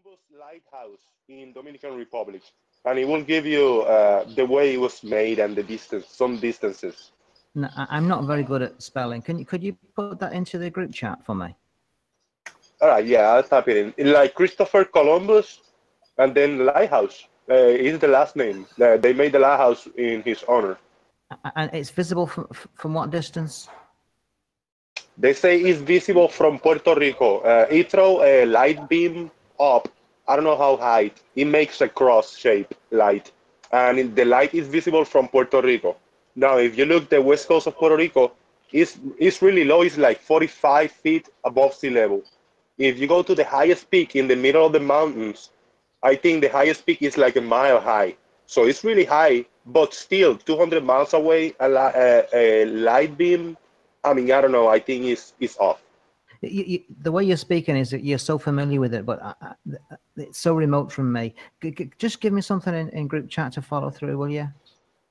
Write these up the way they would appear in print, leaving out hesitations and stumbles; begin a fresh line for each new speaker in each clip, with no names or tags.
Columbus Lighthouse in Dominican Republic, and it will give you the way it was made and the distance, some distances.
No, I'm not very good at spelling. Could you put that into the group chat for me?
All right, yeah, I'll type it in. Like Christopher Columbus, and then Lighthouse is the last name. They made the lighthouse in his honor.
And it's visible from what distance?
They say it's visible from Puerto Rico. It throw a light beam up. I don't know how high. It makes a cross shape light, and the light is visible from Puerto Rico. Now, if you look the west coast of Puerto Rico, it's really low. It's like 45 feet above sea level. If you go to the highest peak in the middle of the mountains, I think the highest peak is like a mile high. So it's really high, but still 200 miles away, a light beam. I mean, I don't know. I think it's off.
The way you're speaking is that you're so familiar with it, but it's so remote from me. Just give me something in group chat to follow through, will you?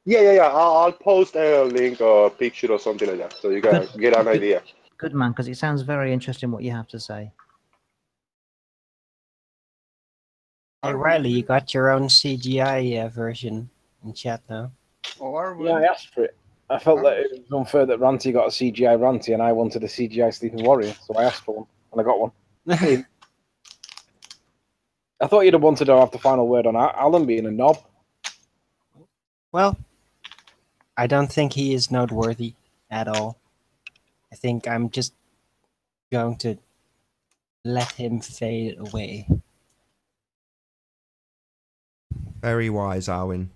Yeah. I'll post a link or a picture or something like that, so you can get an idea.
Good man, because it sounds very interesting what you have to say.
Hey Riley, you got your own CGI version in chat now.
Oh, are we?
Yeah, I asked for it. I felt that it was unfair that Ranty got a CGI Ranty and I wanted a CGI Sleeping Warrior, so I asked for one, and I got one. I thought you'd have wanted to have the final word on Alan being a knob.
Well, I don't think he is noteworthy at all. I think I'm just going to let him fade away.
Very wise, Arwen.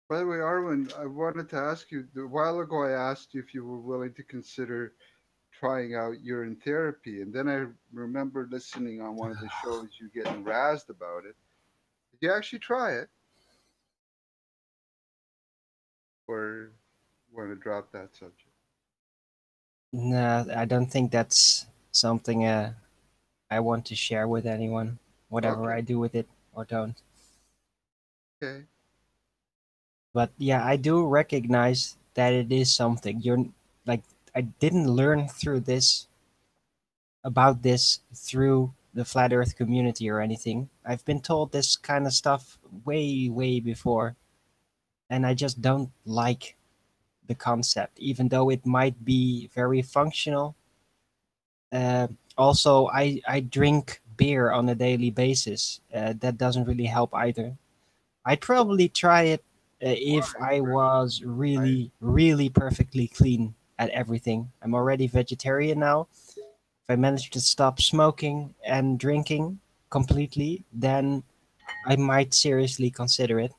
By the way, Arwen, I wanted to ask you, a while ago I asked you if you were willing to consider trying out urine therapy, and then I remember listening on one of the shows you getting razzed about it. Did you actually try it? Or want to drop that subject?
No, I don't think that's something I want to share with anyone, whatever I do with it or don't.
Okay.
But yeah, I do recognize that it is something. You're like, I didn't learn about this through the flat earth community or anything. I've been told this kind of stuff way before, and I just don't like the concept, even though it might be very functional. Also, I drink beer on a daily basis. That doesn't really help either. I'd probably try it if I was really perfectly clean at everything. I'm already vegetarian now. If I manage to stop smoking and drinking completely, then I might seriously consider it.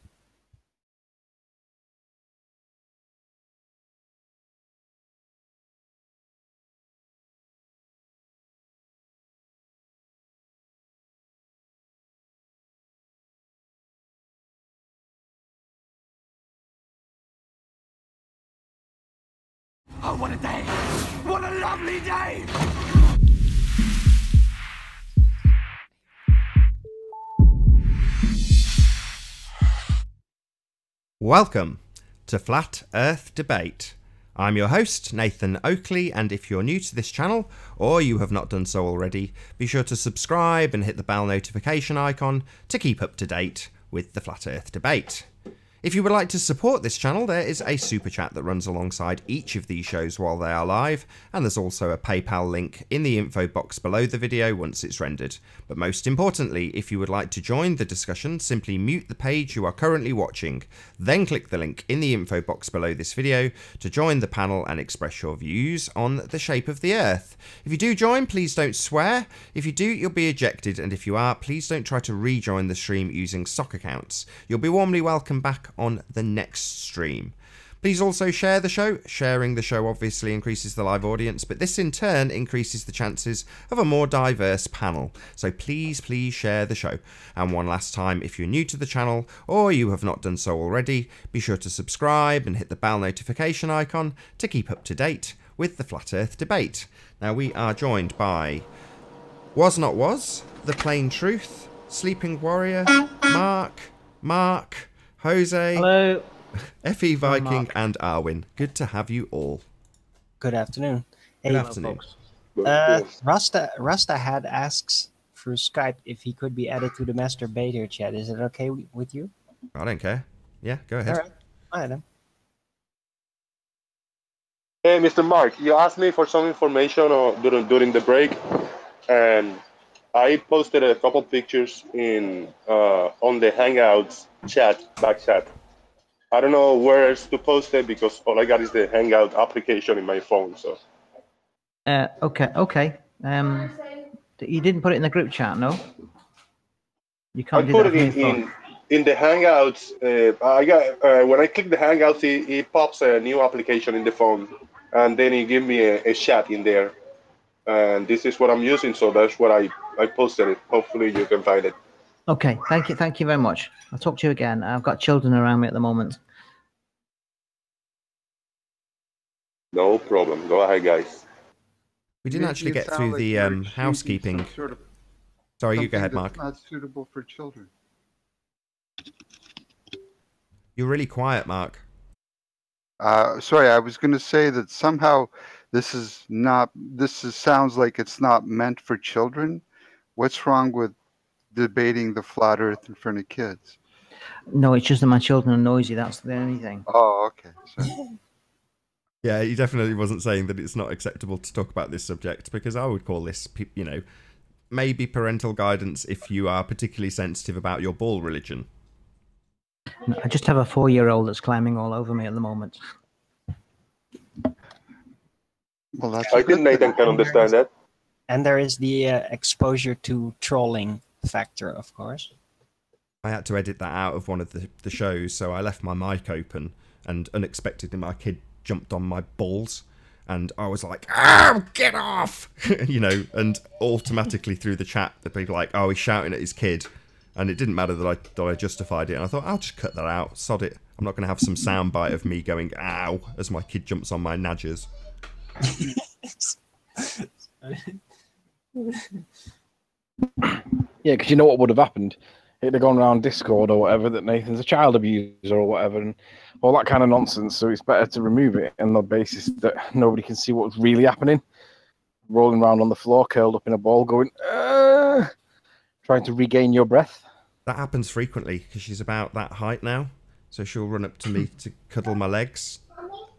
Oh, what a day! What a lovely day!
Welcome to Flat Earth Debate. I'm your host, Nathan Oakley, and if you're new to this channel, or you have not done so already, be sure to subscribe and hit the bell notification icon to keep up to date with the Flat Earth Debate. If you would like to support this channel, there is a super chat that runs alongside each of these shows while they are live, and there's also a PayPal link in the info box below the video once it's rendered. But most importantly, if you would like to join the discussion, simply mute the page you are currently watching, then click the link in the info box below this video to join the panel and express your views on the shape of the Earth. If you do join, please don't swear. If you do, you'll be ejected, and if you are, please don't try to rejoin the stream using stock accounts. You'll be warmly welcome back on the next stream. Please also share the show. Sharing the show obviously increases the live audience, but this in turn increases the chances of a more diverse panel. So please share the show. And one last time, if you're new to the channel or you have not done so already, be sure to subscribe and hit the bell notification icon to keep up to date with the Flat Earth Debate. Now we are joined by Was Not Was, The Plain Truth, Sleeping Warrior, Mark, Jose,
hello,
FE Viking, and Arwen. Good to have you all.
Good afternoon.
Good afternoon.
But, yes.
Rasta had asks through Skype if he could be added to the masturbator chat. Is it okay with you?
I don't care. Yeah, go ahead.
All right then.
Hey, Mr. Mark, you asked me for some information during the break, and I posted a couple pictures in on the Hangouts back chat. I don't know where else to post it because all I got is the Hangout application in my phone. So.
Okay. You didn't put it in the group chat, no? You can't
I
do
put
that
it
from your phone.
in the Hangouts. I got when I click the Hangouts, it pops a new application in the phone, and then it give me a chat in there. And this is what I'm using, so that's what I posted it. Hopefully you can find it.
Okay, thank you very much. I'll talk to you again. I've got children around me at the moment.
No problem. Go ahead, guys.
We didn't actually get through the housekeeping. Sorry, you go ahead, Mark.
Not suitable for children.
You're really quiet, Mark.
Sorry, I was going to say that somehow this sounds like it's not meant for children. What's wrong with debating the flat Earth in front of kids?
No, it's just that my children are noisy. That's the only thing.
Oh, okay. Sorry.
Yeah, he definitely wasn't saying that it's not acceptable to talk about this subject, because I would call this, you know, maybe parental guidance if you are particularly sensitive about your ball religion.
I just have a 4-year-old that's climbing all over me at the moment.
Well, that's
I think Nathan can understand that.
And there is the exposure to trolling factor, of course.
I had to edit that out of one of the shows, so I left my mic open, and unexpectedly my kid jumped on my balls, and I was like, "Oh, get off!" you know, and automatically through the chat, the people like, "Oh, he's shouting at his kid," and it didn't matter that I justified it, and I thought, I'll just cut that out, sod it. I'm not going to have some soundbite of me going, "Ow," as my kid jumps on my nadgers.
Yeah, because you know what would have happened? It'd have gone around Discord or whatever that Nathan's a child abuser or whatever, and all that kind of nonsense. So it's better to remove it on the basis that nobody can see what's really happening. Rolling around on the floor, curled up in a ball, going, trying to regain your breath.
That happens frequently because she's about that height now, so she'll run up to me to cuddle my legs.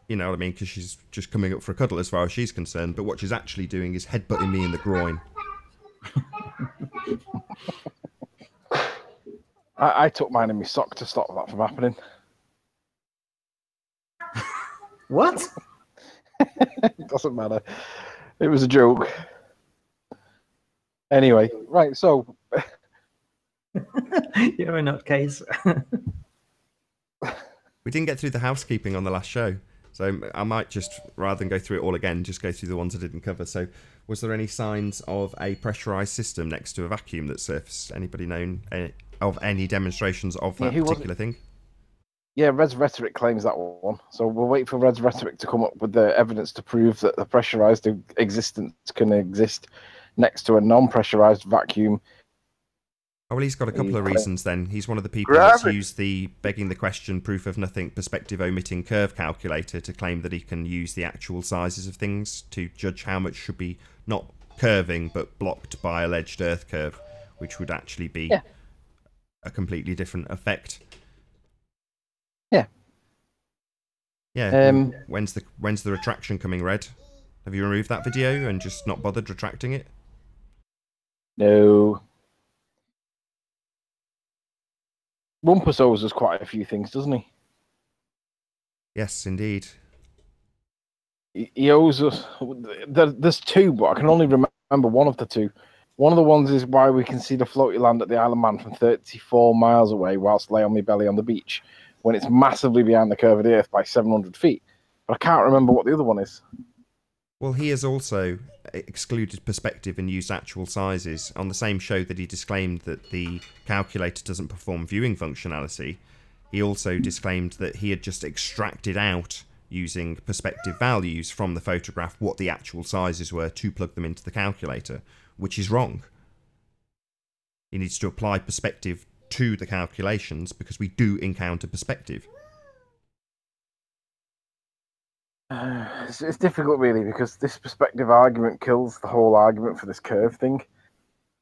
You know what I mean? Because she's just coming up for a cuddle as far as she's concerned, but what she's actually doing is headbutting me in the groin.
I took mine in my sock to stop that from happening.
What?
It doesn't matter. It was a joke. Anyway, right, so...
You're a nutcase.
We didn't get through the housekeeping on the last show, so I might just, rather than go through it all again, just go through the ones I didn't cover. So, was there any signs of a pressurized system next to a vacuum that surfaced? Anybody known of any demonstrations of that particular thing?
Yeah, Red's Rhetoric claims that one. So we'll wait for Red's Rhetoric to come up with the evidence to prove that the pressurized existence can exist next to a non-pressurized vacuum.
Oh, well, he's got a couple of reasons then. He's one of the people that's used the begging the question, proof of nothing, perspective omitting curve calculator to claim that he can use the actual sizes of things to judge how much should be not curving but blocked by alleged Earth curve, which would actually be a completely different effect.
Yeah.
Yeah. When's the retraction coming, Red? Have you removed that video and just not bothered retracting it?
No. Rumpus owes us quite a few things, doesn't he?
Yes, indeed.
He owes us... There's two, but I can only remember one of the two. One of the ones is why we can see the floaty land at the Isle of Man from 34 miles away whilst lay on my belly on the beach, when it's massively behind the curve of the Earth by 700 feet. But I can't remember what the other one is.
Well, he has also excluded perspective and used actual sizes. On the same show that he disclaimed that the calculator doesn't perform viewing functionality, he also disclaimed that he had just extracted out, using perspective values from the photograph, what the actual sizes were to plug them into the calculator, which is wrong. He needs to apply perspective to the calculations because we do encounter perspective.
It's difficult, really, because this perspective argument kills the whole argument for this curve thing.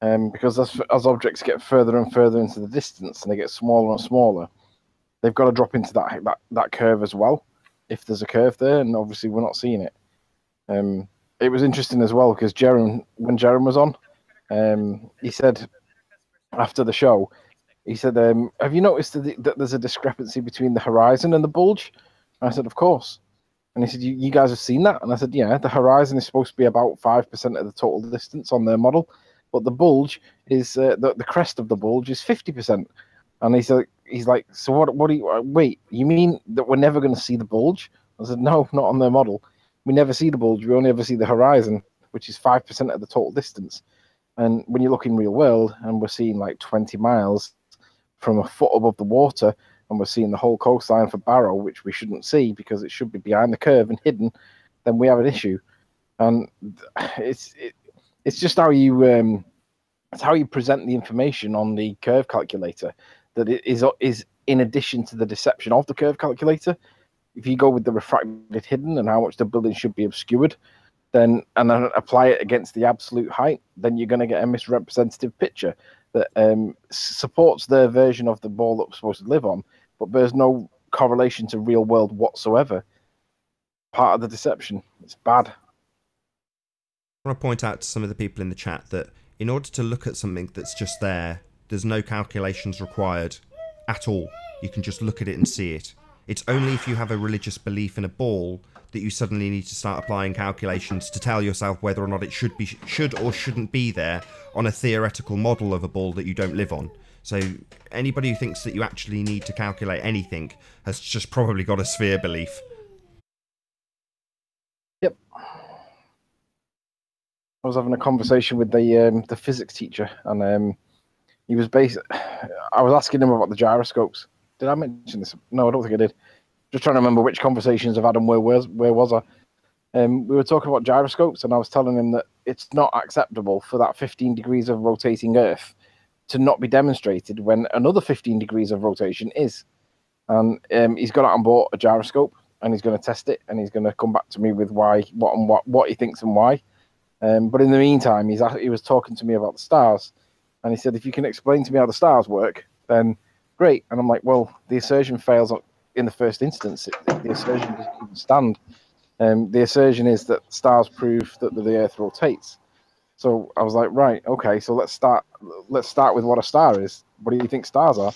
Because as objects get further and further into the distance and they get smaller and smaller, they've got to drop into that curve as well, if there's a curve there, and obviously we're not seeing it. It was interesting as well because when Jerem was on, he said after the show, he said, "Have you noticed that there's a discrepancy between the horizon and the bulge?" And I said, "Of course." And he said, you guys have seen that? And I said, yeah, the horizon is supposed to be about 5% of the total distance on their model, but the bulge is, the crest of the bulge is 50%. And he's like, so what do you, wait, you mean that we're never going to see the bulge? I said, no, not on their model. We never see the bulge. We only ever see the horizon, which is 5% of the total distance. And when you look in real world, and we're seeing like 20 miles from a foot above the water, and we're seeing the whole coastline for Barrow, which we shouldn't see because it should be behind the curve and hidden, then we have an issue. And it's just how you it's how you present the information on the curve calculator that it is in addition to the deception of the curve calculator. If you go with the refracted hidden and how much the building should be obscured, then apply it against the absolute height, then you're going to get a misrepresentative picture that supports their version of the ball that we're supposed to live on, but there's no correlation to real world whatsoever. Part of the deception. It's bad.
I want to point out to some of the people in the chat that in order to look at something that's just there, there's no calculations required at all. You can just look at it and see it. It's only if you have a religious belief in a ball that you suddenly need to start applying calculations to tell yourself whether or not it should or shouldn't be there on a theoretical model of a ball that you don't live on. So anybody who thinks that you actually need to calculate anything has just probably got a sphere belief.
Yep. I was having a conversation with the physics teacher, and he was I was asking him about the gyroscopes. Did I mention this? No, I don't think I did. Just trying to remember which conversations I've had and where was I? We were talking about gyroscopes, and I was telling him that it's not acceptable for that 15 degrees of rotating Earth to not be demonstrated when another 15 degrees of rotation is. And he's gone out and bought a gyroscope, and he's going to test it, and he's going to come back to me with what he thinks and why. But in the meantime, he was talking to me about the stars, and he said, if you can explain to me how the stars work, then great. And I'm like, well, the assertion fails in the first instance. The assertion doesn't even stand. The assertion is that stars prove that the Earth rotates. So I was like, right, okay, so let's start with what a star is. What do you think stars are?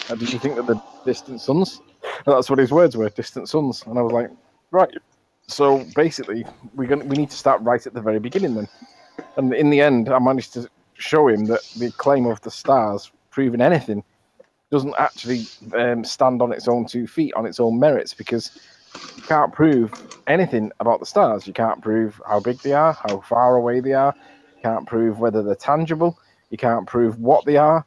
Do you think that the distant suns? And that's what his words were, distant suns. And I was like, right. So basically, we need to start right at the very beginning then. And in the end, I managed to show him that the claim of the stars proving anything doesn't actually stand on its own 2 feet, on its own merits, because you can't prove anything about the stars. You can't prove how big they are, how far away they are. You can't prove whether they're tangible. You can't prove what they are.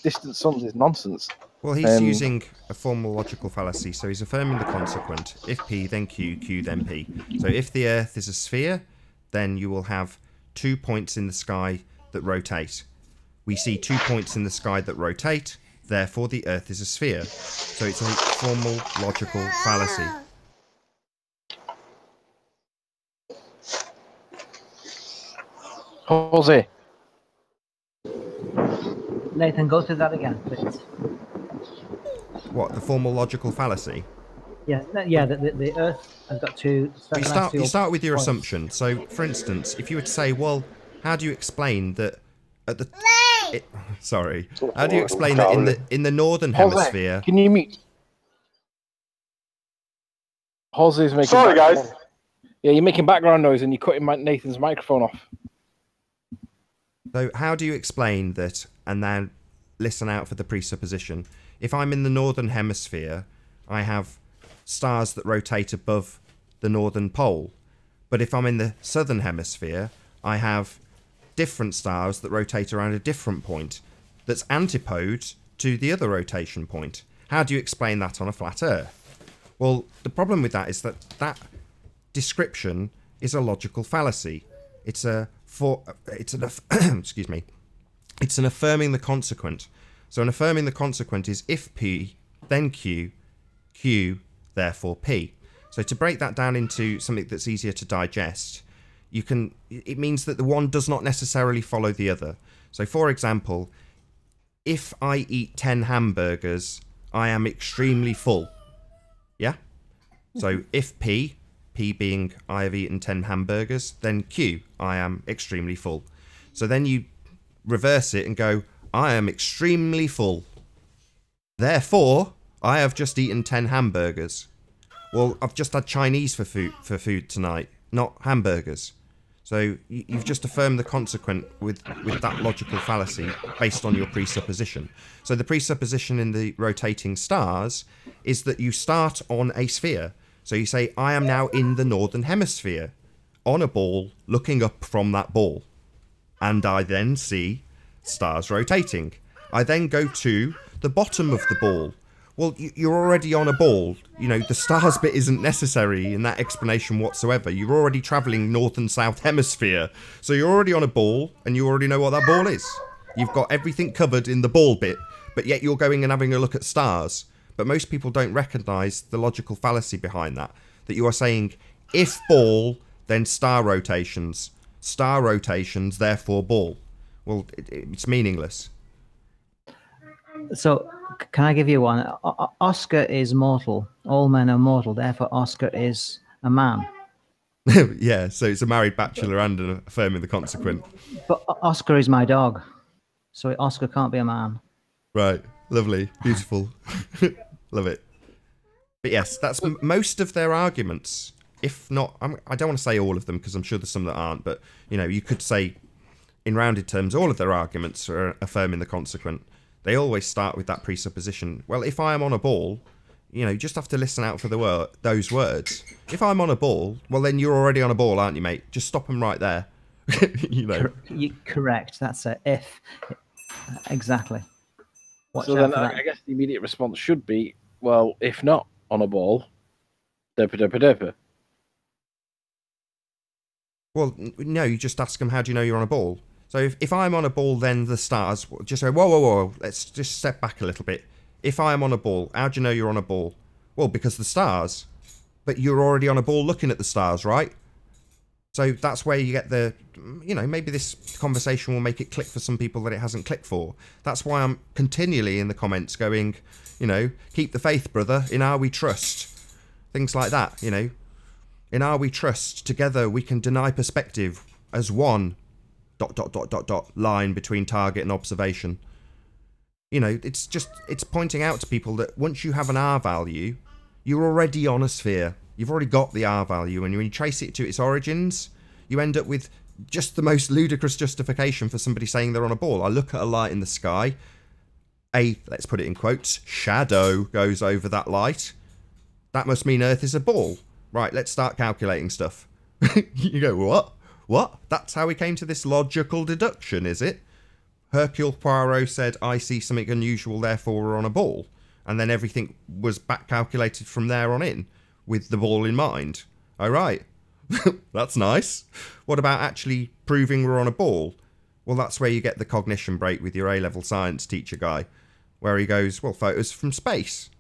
Distant suns is nonsense.
Well, he's using a formal logical fallacy, so he's affirming the consequent. If P, then Q, Q, then P. So if the Earth is a sphere, then you will have 2 points in the sky that rotate. We see 2 points in the sky that rotate, therefore the Earth is a sphere. So it's a formal logical fallacy.
Jose.
Nathan, go through that again, please.
What, the formal logical fallacy?
Yeah, the Earth has got two.
You start with your assumption. So, for instance, if you were to say, well, how do you explain that at the... sorry. How do you explain that in the northern hemisphere...
Can you mute? Jose's making...
Sorry, guys.
Yeah, you're making background noise and you're cutting Nathan's microphone off.
So how do you explain that, and now listen out for the presupposition, if I'm in the northern hemisphere, I have stars that rotate above the northern pole, but if I'm in the southern hemisphere, I have different stars that rotate around a different point that's antipode to the other rotation point. How do you explain that on a flat Earth? Well, the problem with that is that description is a logical fallacy. It's an excuse me. It's an affirming the consequent. So an affirming the consequent is if P, then Q, Q, therefore P. So to break that down into something that's easier to digest, it means that the one does not necessarily follow the other. So for example, if I eat 10 hamburgers, I am extremely full. Yeah? So if P being I have eaten 10 hamburgers, then Q, I am extremely full. So then you reverse it and go, I am extremely full. Therefore, I have just eaten 10 hamburgers. Well, I've just had Chinese for food tonight, not hamburgers. So you've just affirmed the consequent with that logical fallacy based on your presupposition. So the presupposition in the rotating stars is that you start on a sphere. So you say, I am now in the northern hemisphere, on a ball, looking up from that ball. And I then see stars rotating. I then go to the bottom of the ball. Well, you're already on a ball. You know, the stars bit isn't necessary in that explanation whatsoever. You're already travelling north and south hemisphere. So you're already on a ball, and you already know what that ball is. You've got everything covered in the ball bit, but yet you're going and having a look at stars. But most people don't recognise the logical fallacy behind that. That you are saying, if ball, then star rotations. Star rotations, therefore ball. Well, it's meaningless.
So, can I give you one? Oscar is mortal. All men are mortal. Therefore, Oscar is a man.
Yeah, so it's a married bachelor and affirming the consequent.
But Oscar is my dog. So Oscar can't be a man.
Right. Lovely. Beautiful. Love it. But yes, that's most of their arguments. If not, I don't want to say all of them because I'm sure there's some that aren't. But, you know, you could say, in rounded terms, all of their arguments are affirming the consequent. They always start with that presupposition. Well, if I am on a ball, you know, you just have to listen out for those words. If I'm on a ball, well, then you're already on a ball, aren't you, mate? Just stop them right there. You know.
Correct. That's a if. Exactly. Watch
so then I guess the immediate response should be, well, if not on a ball, derpa.
Well, no, you just ask them, how do you know you're on a ball? So if I'm on a ball, then the stars, just say, whoa, let's just step back a little bit. If I am on a ball, how do you know you're on a ball? Well, because the stars. But you're already on a ball looking at the stars, right? So that's where you get the, you know, maybe this conversation will make it click for some people that it hasn't clicked for. That's why I'm continually in the comments going, you know, keep the faith, brother, in our we trust. Things like that, you know. In our we trust, together we can deny perspective as one ... line between target and observation. You know, it's pointing out to people that once you have an R value, you're already on a sphere. You've already got the R value, and when you trace it to its origins, you end up with just the most ludicrous justification for somebody saying they're on a ball. I look at a light in the sky, let's put it in quotes, shadow goes over that light. That must mean Earth is a ball. Right, let's start calculating stuff. You go, what? What? That's how we came to this logical deduction, is it? Hercule Poirot said, I see something unusual, therefore we're on a ball. And then everything was back calculated from there on in, with the ball in mind. Oh, right. That's nice. What about actually proving we're on a ball? Well, that's where you get the cognition break with your A-level science teacher guy, where he goes, well, photos from space.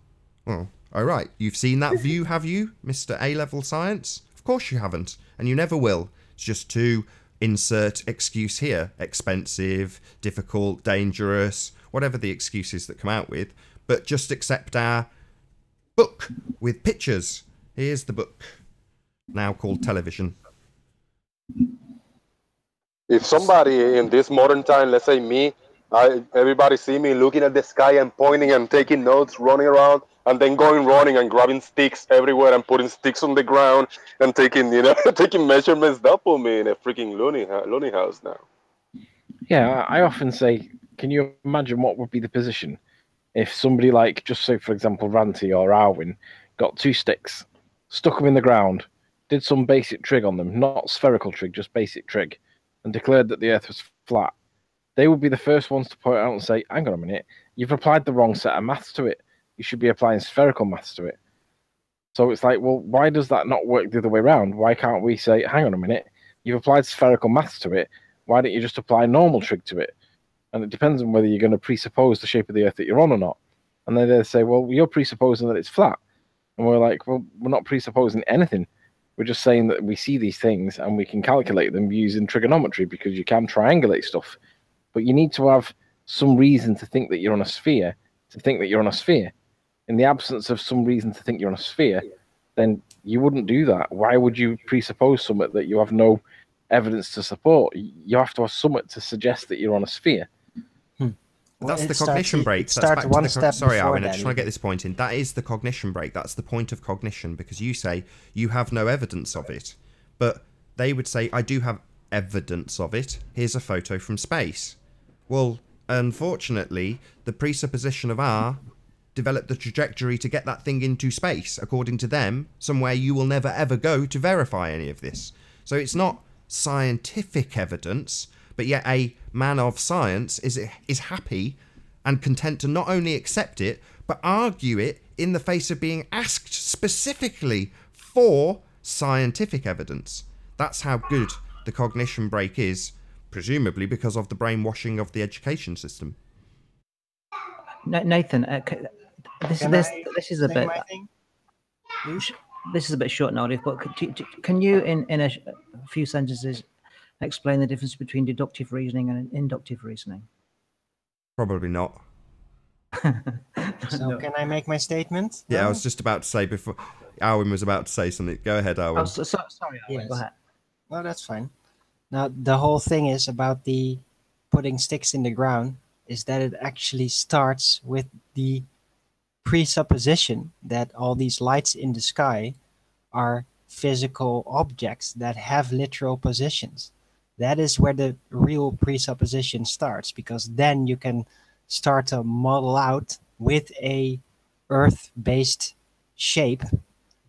Well, oh, right. You've seen that view, have you, Mr. A-level science? Of course you haven't, and you never will. Just to insert excuse here. Expensive, difficult, dangerous, whatever the excuses that come out with. But just accept our book with pictures. Here's the book, now called television.
If somebody in this modern time, let's say me, everybody see me looking at the sky and pointing and taking notes, running around, and then running and grabbing sticks everywhere and putting sticks on the ground and taking, you know, taking measurements, that put me in a freaking loony house now.
Yeah, I often say, can you imagine what would be the position if somebody like, just say for example, Ranty or Arwin got 2 sticks, stuck them in the ground, did some basic trig on them, not spherical trig, just basic trig, and declared that the Earth was flat. They would be the first ones to point out and say, hang on a minute, you've applied the wrong set of maths to it. You should be applying spherical maths to it. So it's like, well, why does that not work the other way around? Why can't we say, hang on a minute, you've applied spherical maths to it, why don't you just apply normal trig to it? And it depends on whether you're going to presuppose the shape of the Earth that you're on or not. And then they say, well, you're presupposing that it's flat. And we're like, well, we're not presupposing anything. We're just saying that we see these things and we can calculate them using trigonometry because you can triangulate stuff. But you need to have some reason to think that you're on a sphere, to think that you're on a sphere. In the absence of some reason to think you're on a sphere, then you wouldn't do that. Why would you presuppose something that you have no evidence to support? You have to have something to suggest that you're on a sphere.
That's
Well,
the
it
cognition
starts-
break.
it
That's
starts
back to
one
the
step
sorry,
before
Arwen, I
that
just want to get
even.
this point in. That is the cognition break. That's the point of cognition, because you say you have no evidence of it. But they would say, I do have evidence of it. Here's a photo from space. Well, unfortunately, the presupposition of R developed the trajectory to get that thing into space, according to them, somewhere you will never ever go to verify any of this. So it's not scientific evidence, but yet a man of science is happy and content to not only accept it, but argue it in the face of being asked specifically for scientific evidence. That's how good the cognition break is, presumably because of the brainwashing of the education system.
Nathan, this
Can
this
I
this is a
say
bit
my thing, please?
this is a bit short notice, but can you in a few sentences explain the difference between deductive reasoning and inductive reasoning?
Probably not.
So can I make my statement?
Yeah, I
now?
was just about to say before Arwen was about to say something. Go ahead, Arwen.
Oh, sorry, Owen,
Yes.
go ahead.
Well, that's fine. Now, the whole thing is about the putting sticks in the ground is that it actually starts with the presupposition that all these lights in the sky are physical objects that have literal positions. That is where the real presupposition starts, because then you can start to model out with a Earth-based shape,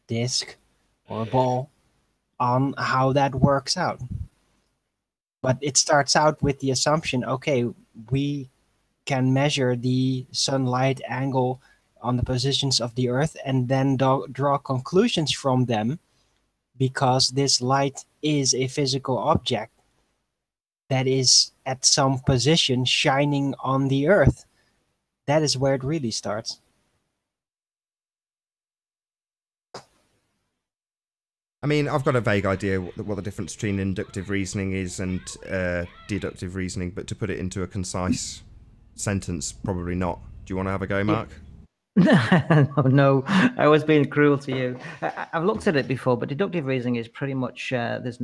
disc or ball, on how that works out. But it starts out with the assumption, okay, we can measure the sunlight angle on the positions of the Earth and then draw conclusions from them, because this light is a physical object that is at some position shining on the Earth. That is where it really starts.
I mean, I've got a vague idea what the difference between inductive reasoning is and deductive reasoning, but to put it into a concise sentence, probably not. Do you want to have a go, Mark?
No, I was being cruel to you. I've looked at it before, but deductive reasoning is pretty much there's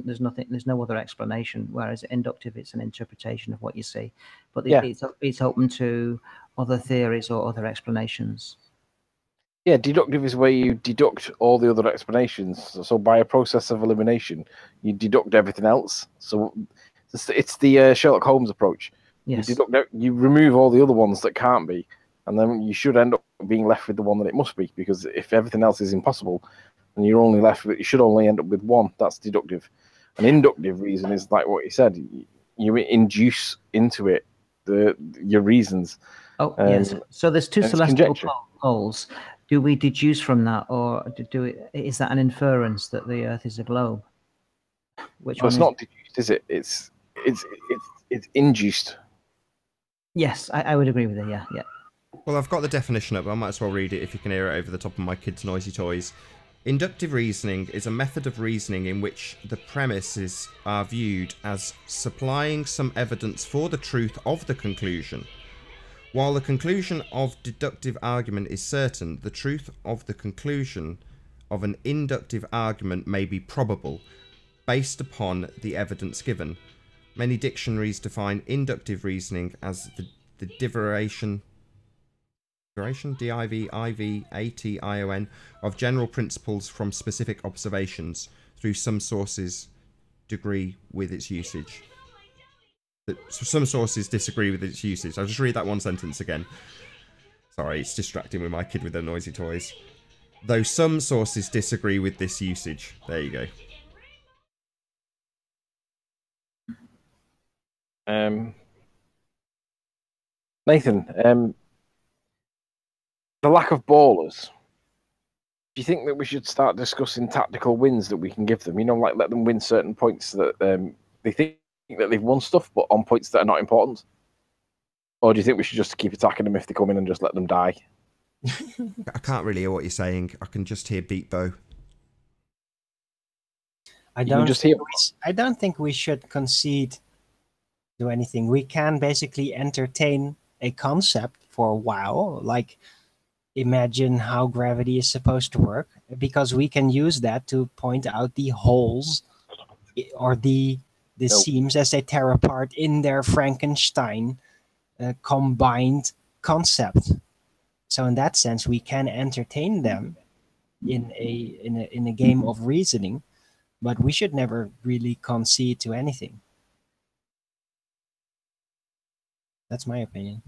no other explanation. Whereas inductive, it's an interpretation of what you see, but it's open to other theories or other explanations.
Yeah, deductive is where you deduct all the other explanations. So by a process of elimination, you deduct everything else. So it's the Sherlock Holmes approach.
Yes.
You remove all the other ones that can't be, and then you should end up being left with the one that it must be. Because if everything else is impossible, and you're only left with, you should only end up with one. That's deductive. An inductive reason is like what you said. You induce into it your reasons.
Oh, yes. So there's two
it's
celestial
conjecture.
poles. Do we deduce from that, or is that an inference that the Earth is a globe? Which
Well, it's
one
not deduced, is it? It's induced.
Yes, I would agree with it. Yeah.
Well, I've got the definition up, but I might as well read it if you can hear it over the top of my kids' noisy toys. Inductive reasoning is a method of reasoning in which the premises are viewed as supplying some evidence for the truth of the conclusion. While the conclusion of deductive argument is certain, the truth of the conclusion of an inductive argument may be probable, based upon the evidence given. Many dictionaries define inductive reasoning as the derivation, D-I-V-I-V-A-T-I-O-N, of general principles from specific observations, through some sources agree with its usage. Some sources disagree with its usage. I'll just read that one sentence again. Sorry, it's distracting with my kid with their noisy toys. Though some sources disagree with this usage. There you go.
Nathan, the lack of ballers. Do you think that we should start discussing tactical wins that we can give them? You know, like let them win certain points that they think that they've won stuff, but on points that are not important? Or do you think we should just keep attacking them if they come in and just let them die?
I can't really hear what you're saying. I can just hear Beat Bow.
I
You can
don't
just
think
hear-
I don't think we should concede to anything. We can basically entertain a concept for a while, like imagine how gravity is supposed to work, because we can use that to point out the holes or the
Nope.
seams as they tear apart in their Frankenstein combined concept. So in that sense, we can entertain them in a game of reasoning, but we should never really concede to anything. That's my opinion.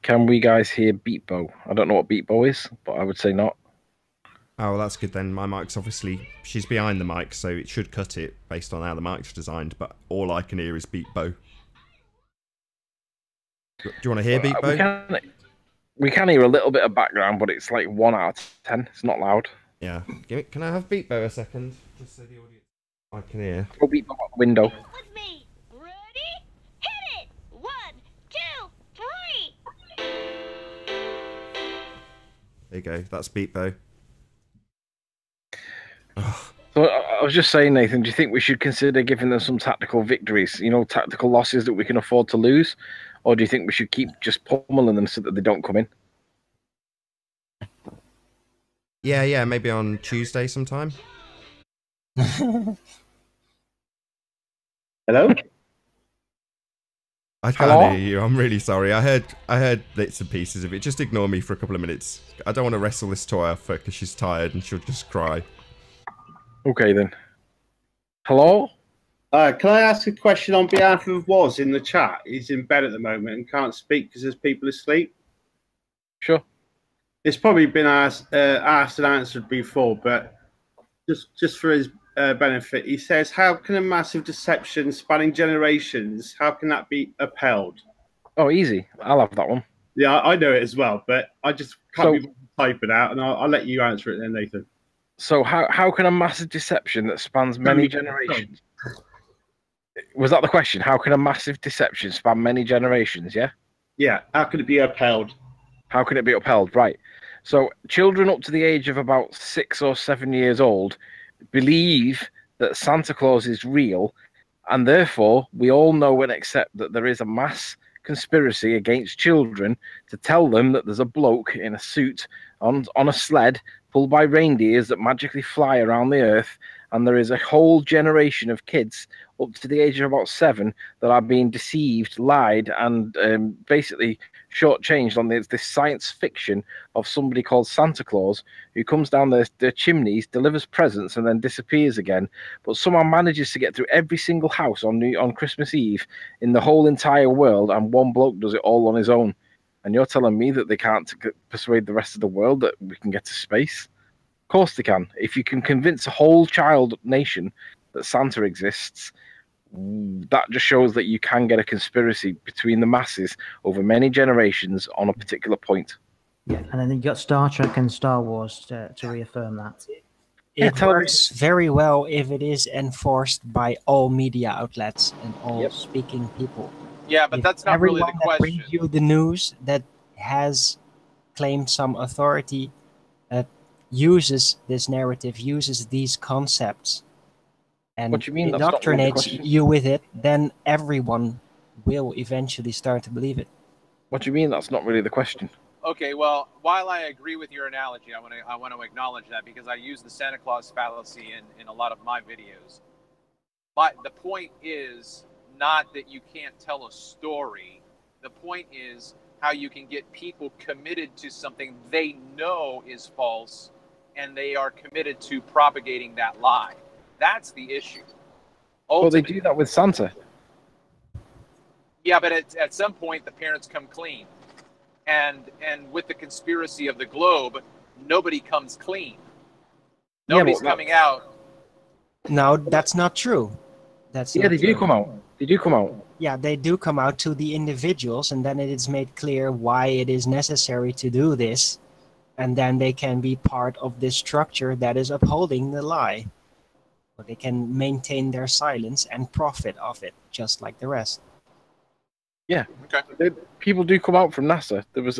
Can we guys hear Beat Bow? I don't know what Beat Bow is, but I would say not.
Oh, well, that's good then. My mic's obviously... She's behind the mic, so it should cut it based on how the mic's designed, but all I can hear is Beat Bow. Do you want to hear Beat Bow?
We can hear a little bit of background, but it's like 1 out of 10. It's not loud.
Yeah. Can I have Beat Bow a second? Just so the audience... I can hear.
Go Beat Bow out the window.
With me. Ready? Hit it! 1, 2, 3.
There you go. That's Beat Bow.
So I was just saying, Nathan, do you think we should consider giving them some tactical victories? You know, tactical losses that we can afford to lose? Or do you think we should keep just pummeling them so that they don't come in?
Yeah, maybe on Tuesday sometime.
Hello?
I can't
Hello?
hear you. I'm really sorry. I heard bits and pieces of it. Just ignore me for a couple of minutes. I don't want to wrestle this toy off her because she's tired and she'll just cry.
Okay, then. Hello?
Can I ask a question on behalf of Woz in the chat? He's in bed at the moment and can't speak because there's people asleep.
Sure.
It's probably been asked and answered before, but just for his benefit, he says, how can a massive deception spanning generations, how can that be upheld?
Oh, easy. I'll have that one.
Yeah, I know it as well, but I just can't be typing out, and I'll let you answer it then, Nathan.
So how can a massive deception that spans many generations... Was that the question? How can a massive deception span many generations, yeah?
Yeah, how can it be upheld?
How can it be upheld? Right. So children up to the age of about 6 or 7 years old believe that Santa Claus is real, and therefore we all know and accept that there is a mass conspiracy against children to tell them that there's a bloke in a suit on a sled pulled by reindeers that magically fly around the earth, and there is a whole generation of kids up to the age of about 7 that are being deceived, lied, and basically shortchanged on this science fiction of somebody called Santa Claus who comes down their chimneys, delivers presents, and then disappears again, but somehow manages to get through every single house on Christmas Eve in the whole entire world, and one bloke does it all on his own. And you're telling me that they can't persuade the rest of the world that we can get to space? Of course they can. If you can convince a whole child nation that Santa exists, that just shows that you can get a conspiracy between the masses over many generations on a particular point.
Yeah, and then you got Star Trek and Star Wars to reaffirm that.
It works very well if it is enforced by all media outlets and all speaking people.
Yeah, but
If
that's not really the
everyone that brings
question.
you the news that has claimed some authority uses this narrative, uses these concepts, and
What do you mean that's not really the
indoctrinates
question?
you with it, then everyone will eventually start to believe it.
What do you mean that's not really the question?
Okay, well, while I agree with your analogy, I want to acknowledge that because I use the Santa Claus fallacy in a lot of my videos. But the point is not that you can't tell a story. The point is how you can get people committed to something they know is false, and they are committed to propagating that lie. That's the issue.
Well, they do that with Santa.
Yeah, but at some point the parents come clean, and with the conspiracy of the globe, nobody comes clean. Nobody's coming out.
No, that's not true. That's
Yeah,
not
they do
true.
come out. They do come out.
Yeah, they do come out to the individuals, and then it is made clear why it is necessary to do this, and then they can be part of this structure that is upholding the lie. Or they can maintain their silence and profit off it, just like the rest.
Yeah.
Okay.
People do come out from NASA. There was,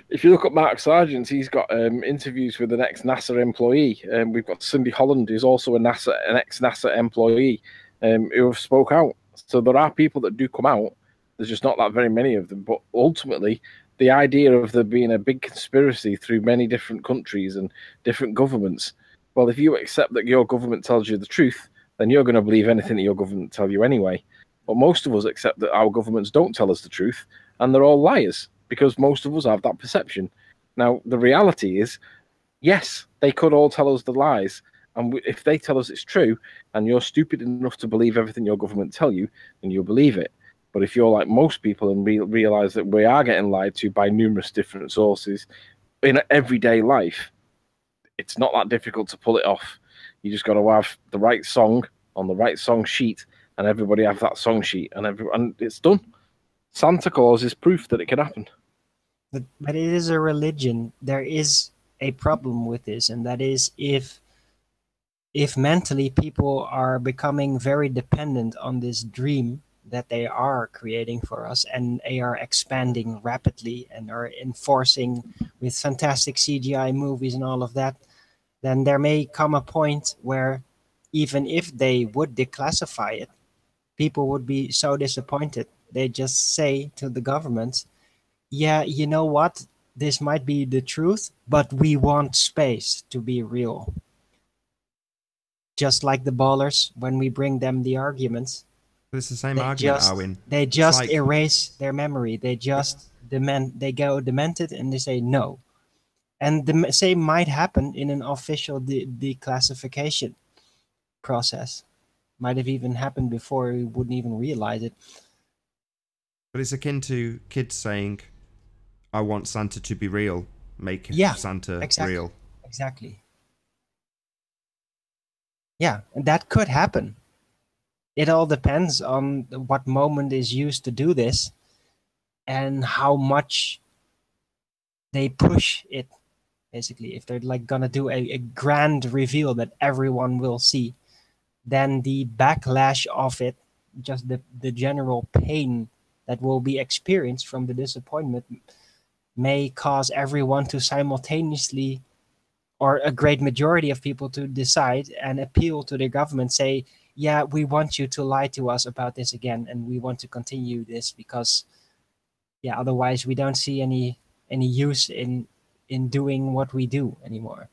if you look at Mark Sargent, he's got interviews with an ex-NASA employee. We've got Cindy Holland, who's also an ex-NASA employee, who have spoke out. So there are people that do come out. There's just not that very many of them. But ultimately, the idea of there being a big conspiracy through many different countries and different governments, well, if you accept that your government tells you the truth, then you're going to believe anything that your government tell you anyway. But most of us accept that our governments don't tell us the truth, and they're all liars, because most of us have that perception. Now, the reality is, yes, they could all tell us the lies, and if they tell us it's true, and you're stupid enough to believe everything your government tell you, then you'll believe it. But if you're like most people and realize that we are getting lied to by numerous different sources in everyday life, it's not that difficult to pull it off. You just got to have the right song on the right song sheet, and everybody have that song sheet, and it's done. Santa Claus is proof that it can happen.
But it is a religion. There is a problem with this, and that is if mentally people are becoming very dependent on this dream that they are creating for us, and they are expanding rapidly and are enforcing with fantastic CGI movies and all of that, then there may come a point where even if they would declassify it, people would be so disappointed. They just say to the government, yeah, you know what? This might be the truth, but we want space to be real. Just like the ballers, when we bring them the arguments,
It's the same argument, Arwin.
They just erase their memory. They just they go demented and they say no. And the same might happen in an official declassification process. Might have even happened before we wouldn't even realize it.
But it's akin to kids saying, I want Santa to be real. Make Santa real.
Exactly. Yeah, and that could happen. It all depends on what moment is used to do this and how much they push it, basically. If they're like gonna do a grand reveal that everyone will see, then the backlash of it, just the general pain that will be experienced from the disappointment, may cause everyone to simultaneously, or a great majority of people, to decide and appeal to the government, say, yeah, we want you to lie to us about this again, and we want to continue this because, yeah, otherwise we don't see any use in doing what we do anymore.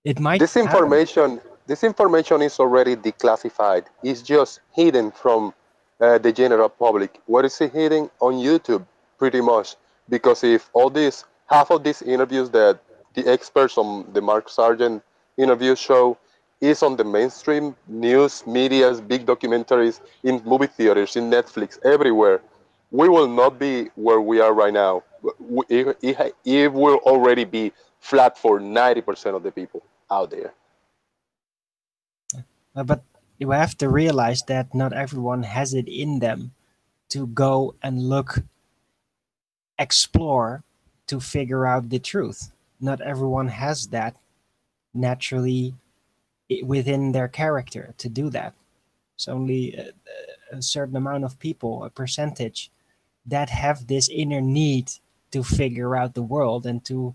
It might
This information is already declassified. It's just hidden from the general public. Where is it hidden? On YouTube, pretty much. Because if half of these interviews that the experts on the Mark Sargent interview show is on the mainstream news, medias, big documentaries, in movie theaters, in Netflix, everywhere, we will not be where we are right now. It will already be flat for 90% of the people out there.
But you have to realize that not everyone has it in them to go and look, explore, to figure out the truth. Not everyone has that naturally within their character to do that. It's only a certain amount of people, a percentage, that have this inner need to figure out the world and to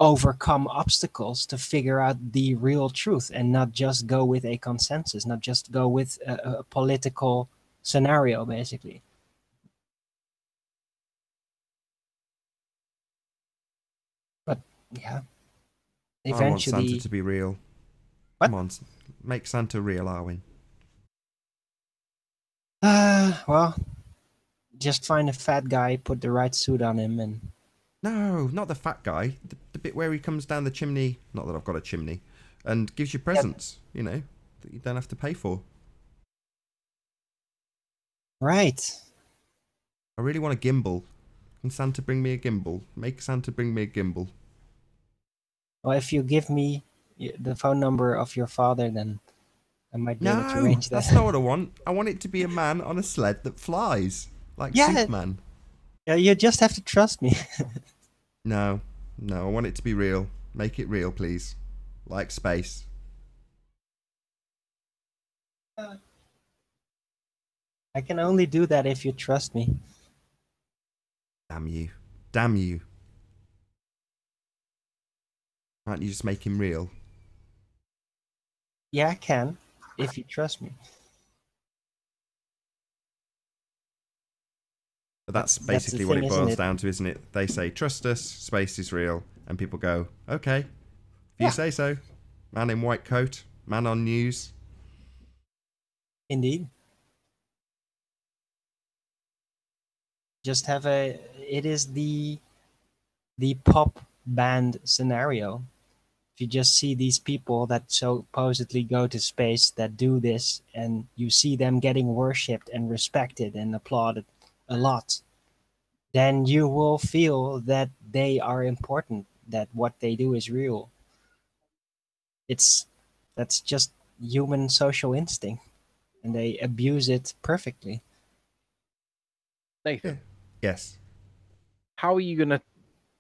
overcome obstacles to figure out the real truth, and not just go with a consensus, not just go with a political scenario, basically. But yeah, eventually,
I want Santa to be real.
What?
Come on, make Santa real, Arwin.
Well, just find a fat guy, put the right suit on him, and...
No, not the fat guy. The bit where he comes down the chimney, not that I've got a chimney, and gives you presents, you know, that you don't have to pay for.
Right.
I really want a gimbal. Can Santa bring me a gimbal? Make Santa bring me a gimbal.
Well, if you give me the phone number of your father, then I might be able to arrange that.
That's not what I want. I want it to be a man on a sled that flies, like Superman.
Yeah, you just have to trust me.
No, I want it to be real. Make it real, please. Like space.
I can only do that if you trust me.
Damn you. Damn you. Can't you just make him real?
Yeah, I can, if you trust me.
But that's
the
basically what
thing,
it
isn't
boils
it?
down to, isn't it? They say, trust us, space is real. And people go, okay, if you
Yeah.
say so. Man in white coat, man on news.
Indeed. Just have a. It is the pop band scenario. If you just see these people that supposedly go to space that do this, and you see them getting worshipped and respected and applauded a lot, then you will feel that they are important, that what they do is real. That's just human social instinct, and they abuse it perfectly.
Nathan,
Yes.
how are you going to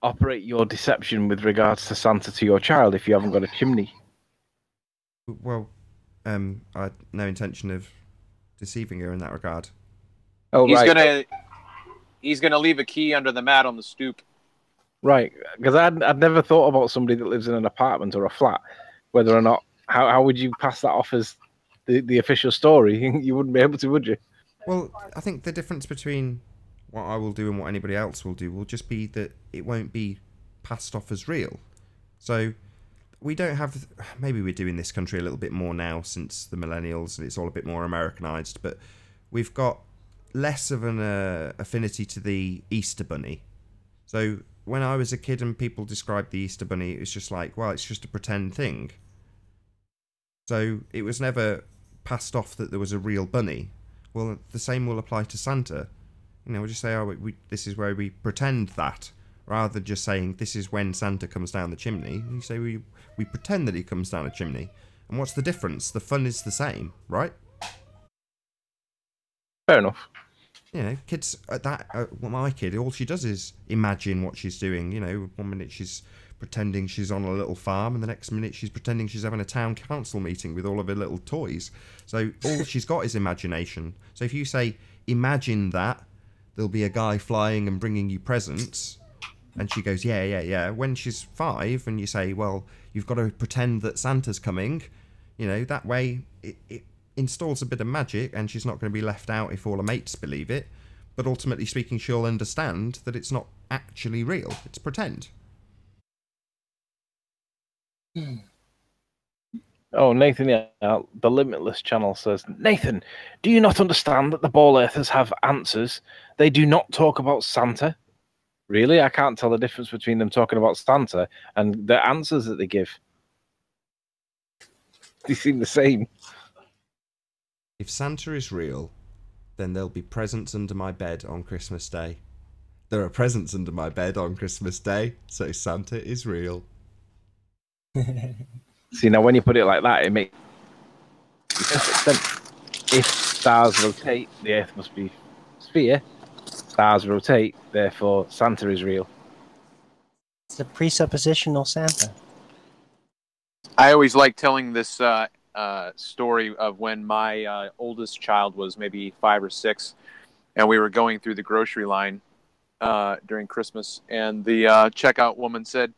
operate your deception with regards to Santa to your child if you haven't got a chimney?
Well, I had no intention of deceiving her in that regard.
Oh, right.
He's gonna leave a key under the mat on the stoop.
Right, because I'd never thought about somebody that lives in an apartment or a flat, whether or not, how would you pass that off as the official story? You wouldn't be able to, would you?
Well, I think the difference between what I will do and what anybody else will do will just be that it won't be passed off as real. So we don't have, maybe we do in this country a little bit more now since the millennials and it's all a bit more Americanized, but we've got less of an affinity to the Easter Bunny. So when I was a kid and people described the Easter Bunny, it was just like, well, it's just a pretend thing. So it was never passed off that there was a real bunny. Well, the same will apply to Santa. You know, we'll just say, oh, this is where we pretend that, rather than just saying this is when Santa comes down the chimney. You say we pretend that he comes down a chimney. And what's the difference? The fun is the same, right?
Fair enough.
You know, kids at that, my kid, all she does is imagine what she's doing. You know, one minute she's pretending she's on a little farm, and the next minute she's pretending she's having a town council meeting with all of her little toys. So all she's got is imagination. So if you say, imagine that, there'll be a guy flying and bringing you presents, and she goes, yeah. When she's 5, and you say, well, you've got to pretend that Santa's coming, you know, that way it installs a bit of magic, and she's not going to be left out if all her mates believe it. But ultimately speaking, she'll understand that it's not actually real. It's pretend.
Oh, Nathan, yeah, the Limitless channel says, Nathan, do you not understand that the ball earthers have answers? They do not talk about Santa. Really? I can't tell the difference between them talking about Santa and the answers that they give. They seem the same.
If Santa is real, then there'll be presents under my bed on Christmas Day. There are presents under my bed on Christmas Day, so Santa is real.
See, now when you put it like that, it makes sense. If stars rotate, the Earth must be sphere. Stars rotate, therefore Santa is real.
It's a presuppositional Santa.
I always like telling this story of when my oldest child was maybe 5 or 6, and we were going through the grocery line during Christmas, and the checkout woman said,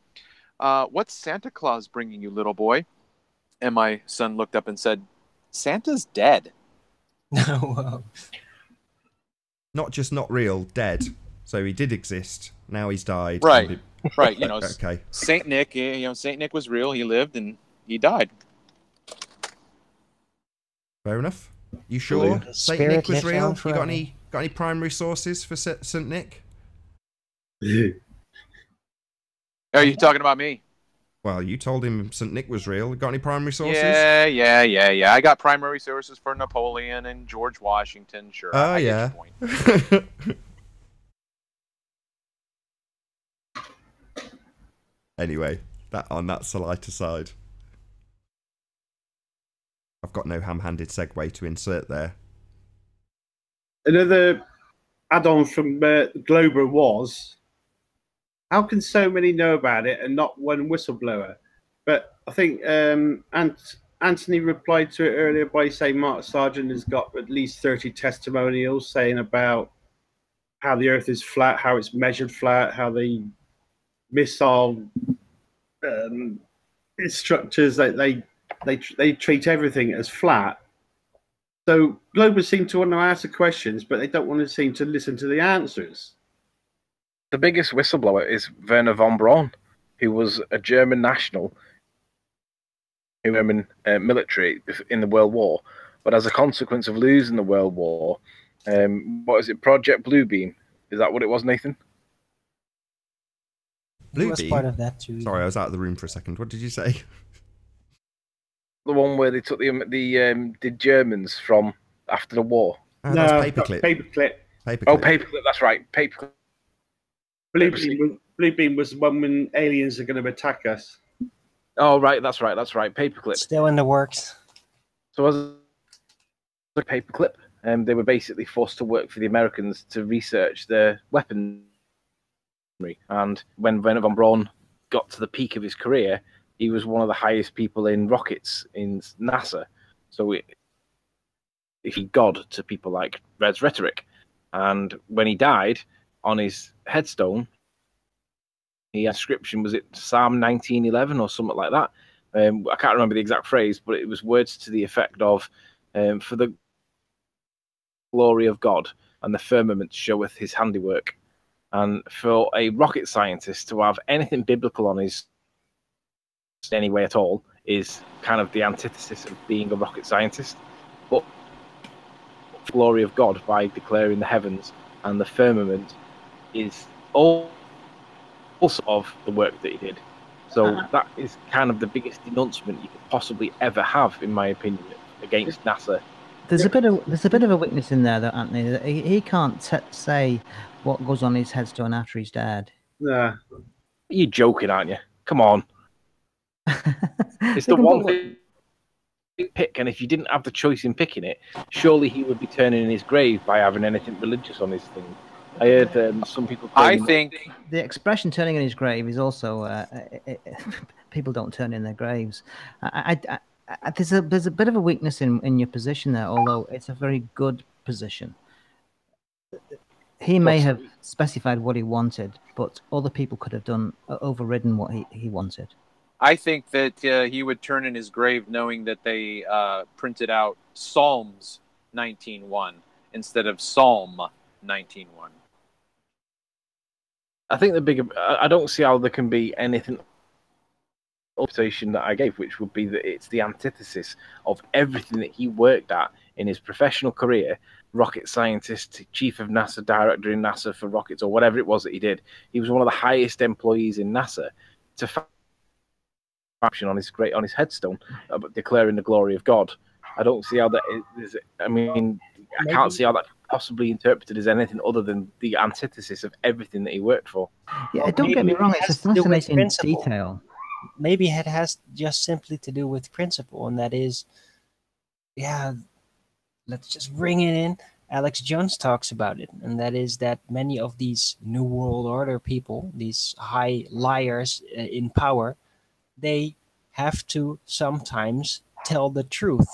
what's Santa Claus bringing you, little boy? And my son looked up and said, Santa's dead.
Whoa.
Not just not real, dead. So he did exist. Now he's died.
Right. Right. You know,
okay.
Saint Nick, you know, Saint Nick was real. He lived and he died.
Fair enough. You sure
The
Saint
spirit
Nick was
lives
real?
on
You
forever.
got any primary sources for Saint Nick?
Are you talking about me?
Well, you told him Saint Nick was real. You got any primary sources?
Yeah. I got primary sources for Napoleon and George Washington. Sure.
Oh,
I
yeah.
get your point.
Anyway, on that lighter side. I've got no ham-handed segue to insert there.
Another add-on from Glober was, how can so many know about it and not one whistleblower? But I think Anthony replied to it earlier by saying Mark Sargent has got at least 30 testimonials saying about how the Earth is flat, how it's measured flat, how the missile structures they treat everything as flat. So globalists seem to want to answer questions, but they don't want to seem to listen to the answers.
The biggest whistleblower is Werner von Braun, who was a German national, German military in the World War. But as a consequence of losing the World War, what is it, Project Bluebeam? Is that what it was, Nathan?
He was part of that too.
Sorry, I was out of the room for a second. What did you say?
The one where they took the Germans from after the war.
Oh, that's Paperclip.
Paperclip.
Oh, Paperclip. That's right. Paperclip.
Bluebeam was the one when aliens are going to attack us.
Oh, right. That's right. That's right. Paperclip.
Still in the works.
So as a Paperclip, they were basically forced to work for the Americans to research their weaponry. And when Werner von Braun got to the peak of his career, he was one of the highest people in rockets in NASA. So he God to people like Red's Rhetoric. And when he died, on his headstone, the inscription, was it Psalm 19:11 or something like that? I can't remember the exact phrase, but it was words to the effect of, for the glory of God and the firmament showeth his handiwork. And for a rocket scientist to have anything biblical on his any way at all is kind of the antithesis of being a rocket scientist. But the glory of God by declaring the heavens and the firmament is also of the work that he did. So that is kind of the biggest denouncement you could possibly ever have, in my opinion, against NASA.
There's a bit of a weakness in there, though, Anthony. He can't say what goes on his headstone after he's dead.
Yeah,
you're joking, aren't you? Come on. It's the one thing you pick, and if you didn't have the choice in picking it, surely he would be turning in his grave by having anything religious on his thing. I heard some people.
I think
the expression "turning in his grave" is also people don't turn in their graves. There's a bit of a weakness in your position there, although it's a very good position. He may have specified what he wanted, but other people could have overridden what he wanted.
I think that he would turn in his grave knowing that they printed out Psalms 19:1 instead of Psalm 19:1.
I think I don't see how there can be anything interpretation that I gave, which would be that it's the antithesis of everything that he worked at in his professional career. Rocket scientist, chief of NASA, director in NASA for rockets, or whatever it was that he did. He was one of the highest employees in NASA. To on his headstone, declaring the glory of God. I don't see how that is. I mean, I can't see how that possibly interpreted as anything other than the antithesis of everything that he worked for.
Yeah, don't get me wrong; it's a fascinating detail.
Maybe it has just simply to do with principle, and that is, let's just bring it in. Alex Jones talks about it, and that is that many of these New World Order people, these high liars in power, they have to sometimes tell the truth.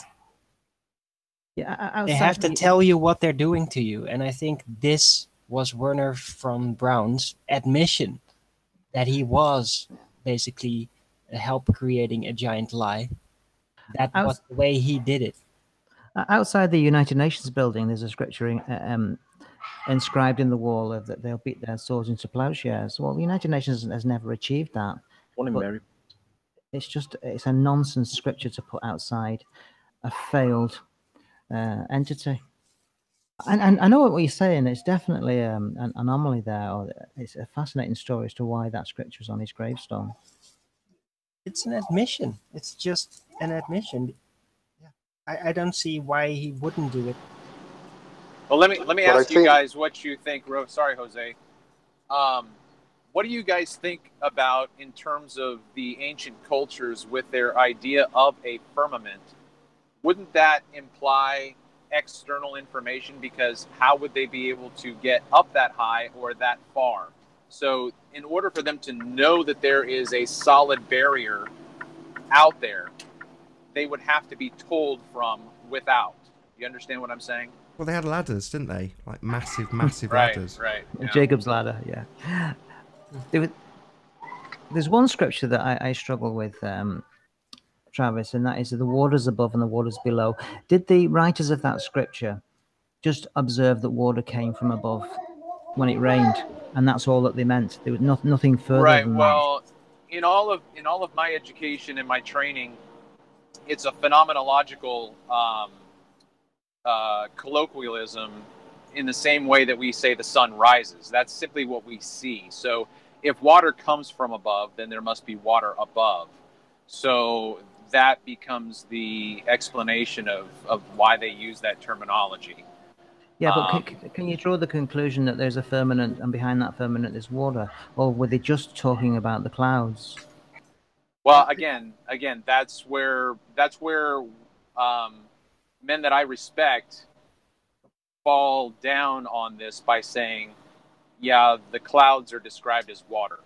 Yeah,
they have to tell you what they're doing to you, and I think this was Werner von Braun's admission that he was basically help creating a giant lie. That was the way he did it.
Outside the United Nations building, there's a scripture inscribed in the wall of that they'll beat their swords into plowshares. Well, the United Nations has never achieved that. It's a nonsense scripture to put outside a failed entity. And I know what you're saying. It's definitely an anomaly there. Or it's a fascinating story as to why that scripture is on his gravestone.
It's an admission. It's just an admission. I don't see why he wouldn't do it.
Well, let me ask you guys what you think. Sorry, Jose. What do you guys think about in terms of the ancient cultures with their idea of a firmament? Wouldn't that imply external information? Because how would they be able to get up that high or that far? So in order for them to know that there is a solid barrier out there, they would have to be told from without. You understand what I'm saying?
Well, they had ladders, didn't they? Like massive, massive
Right,
ladders.
right. Yeah.
Jacob's ladder, yeah. There's one scripture that I struggle with, Travis, and that is the waters above and the waters below. Did the writers of that scripture just observe that water came from above when it rained, and that's all that they meant? There was nothing further
Right.
than
Well, in all of my education and my training, it's a phenomenological colloquialism in the same way that we say the sun rises. That's simply what we see. So if water comes from above, then there must be water above. So that becomes the explanation of why they use that terminology.
Yeah, but can you draw the conclusion that there's a firmament and behind that firmament is water, or were they just talking about the clouds?
Well, again, that's where men that I respect fall down on this by saying, yeah, the clouds are described as water.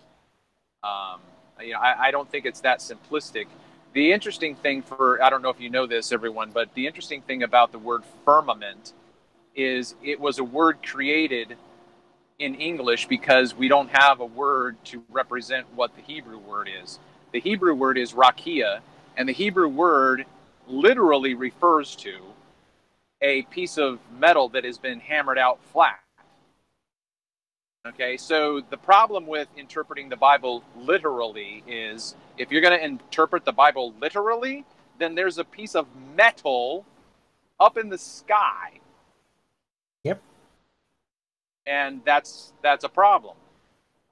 I don't think it's that simplistic. The interesting thing I don't know if you know this, everyone, but the interesting thing about the word firmament is it was a word created in English because we don't have a word to represent what the Hebrew word is. The Hebrew word is rakia, and the Hebrew word literally refers to a piece of metal that has been hammered out flat. Okay, so the problem with interpreting the Bible literally is if you're going to interpret the Bible literally, then there's a piece of metal up in the sky.
Yep.
And that's a problem.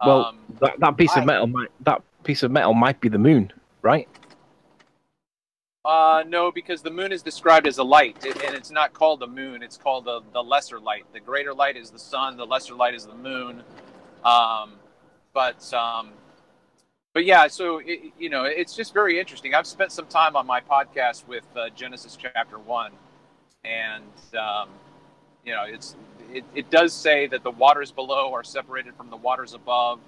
Well, that piece of metal might be the moon, right?
No, because the moon is described as a light, and it's not called the moon. It's called the lesser light. The greater light is the sun. The lesser light is the moon. But yeah, so it's just very interesting. I've spent some time on my podcast with Genesis chapter 1, and it does say that the waters below are separated from the waters above.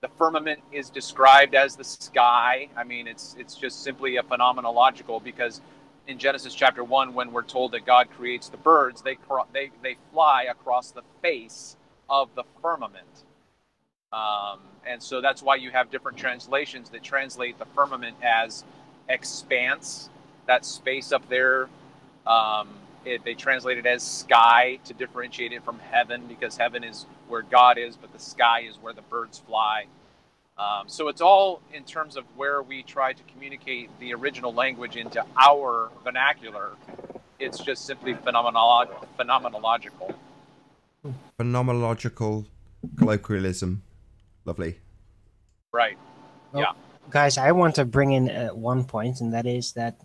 The firmament is described as the sky. I mean, it's just simply a phenomenological, because in Genesis chapter 1, when we're told that God creates the birds, they fly across the face of the firmament. And so that's why you have different translations that translate the firmament as expanse, that space up there. They translate it as sky to differentiate it from heaven, because heaven is where God is, but the sky is where the birds fly. So it's all in terms of where we try to communicate the original language into our vernacular. It's just simply phenomenological.
Phenomenological colloquialism. Lovely.
Right.
Well,
yeah.
Guys, I want to bring in one point, and that is that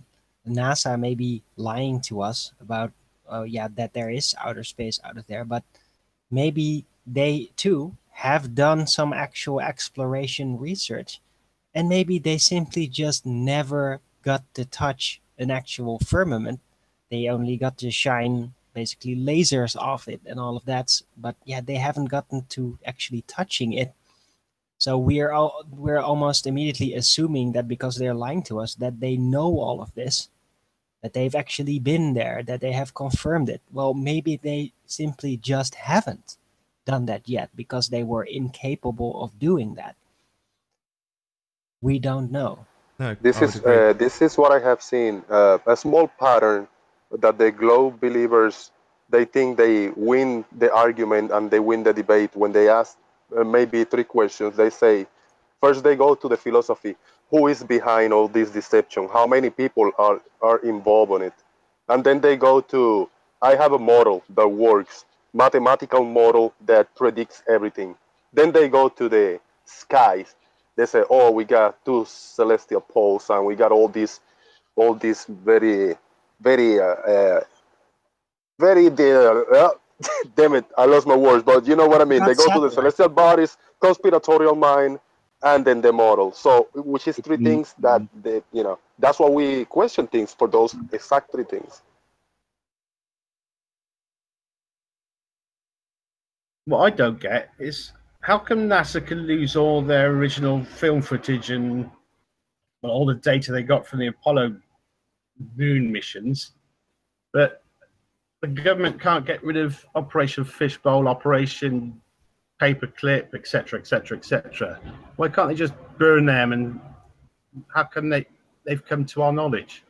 NASA may be lying to us about, that there is outer space out of there, but maybe they too have done some actual exploration research, and maybe they simply just never got to touch an actual firmament. They only got to shine basically lasers off it and all of that, but yeah, they haven't gotten to actually touching it. So we're almost immediately assuming that because they're lying to us, that they know all of this, that they've actually been there, that they have confirmed it. Well, maybe they simply just haven't done that yet because they were incapable of doing that. We don't know.
No,
This is what I have seen. A small pattern that the globe believers, they think they win the argument and they win the debate when they ask maybe 3 questions. They say, first they go to the philosophy. Who is behind all this deception? How many people are involved in it? And then they go to, I have a model that works, mathematical model that predicts everything. Then they go to the skies. They say, oh, we got 2 celestial poles and we got all these very, very, damn it, I lost my words, but you know what I mean. They go to the celestial bodies, conspiratorial mind, and then the model. So, which is 3 things that that's why we question things for those exact 3 things.
What I don't get is how come NASA can lose all their original film footage and all the data they got from the Apollo moon missions, but the government can't get rid of Operation Fishbowl, Operation Paperclip, etc., etc., etc. Why can't they just burn them? And how come they've come to our knowledge?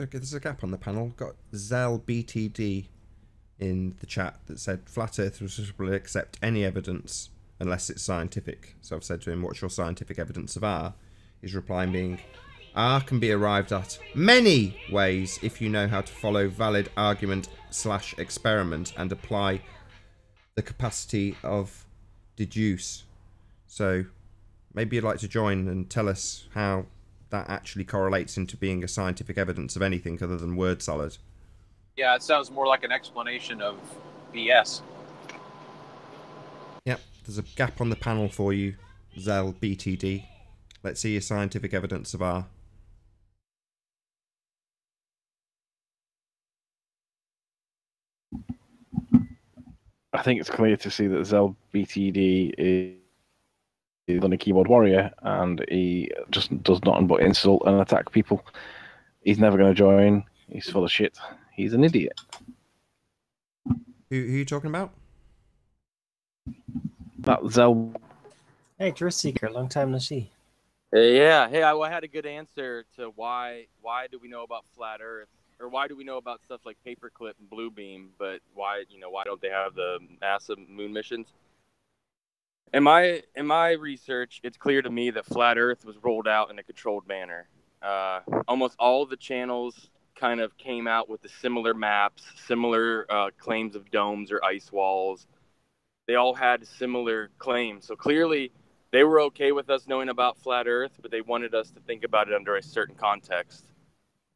Okay, there's a gap on the panel. Got Zell BTD in the chat that said flat earthers will accept any evidence unless it's scientific. So I've said to him, what's your scientific evidence of R? His reply being, R can be arrived at many ways if you know how to follow valid argument / experiment and apply the capacity of deduce. So maybe you'd like to join and tell us how that actually correlates into being a scientific evidence of anything other than word salad.
Yeah, it sounds more like an explanation of BS.
Yep, there's a gap on the panel for you, Zell BTD. Let's see your scientific evidence of R.
I think it's clear to see that Zell BTD is on a keyboard warrior, and he just does nothing but insult and attack people. He's never going to join. He's full of shit. He's an idiot.
Who are you talking about?
That Zell.
Hey, Truth Seeker, long time no see.
Yeah, hey, I had a good answer to why do we know about flat Earth, or why do we know about stuff like Paperclip and Bluebeam, but why don't they have the massive moon missions? In my research, it's clear to me that flat Earth was rolled out in a controlled manner. Almost all the channels kind of came out with the similar maps, similar claims of domes or ice walls. They all had similar claims. So clearly, they were okay with us knowing about flat Earth, but they wanted us to think about it under a certain context.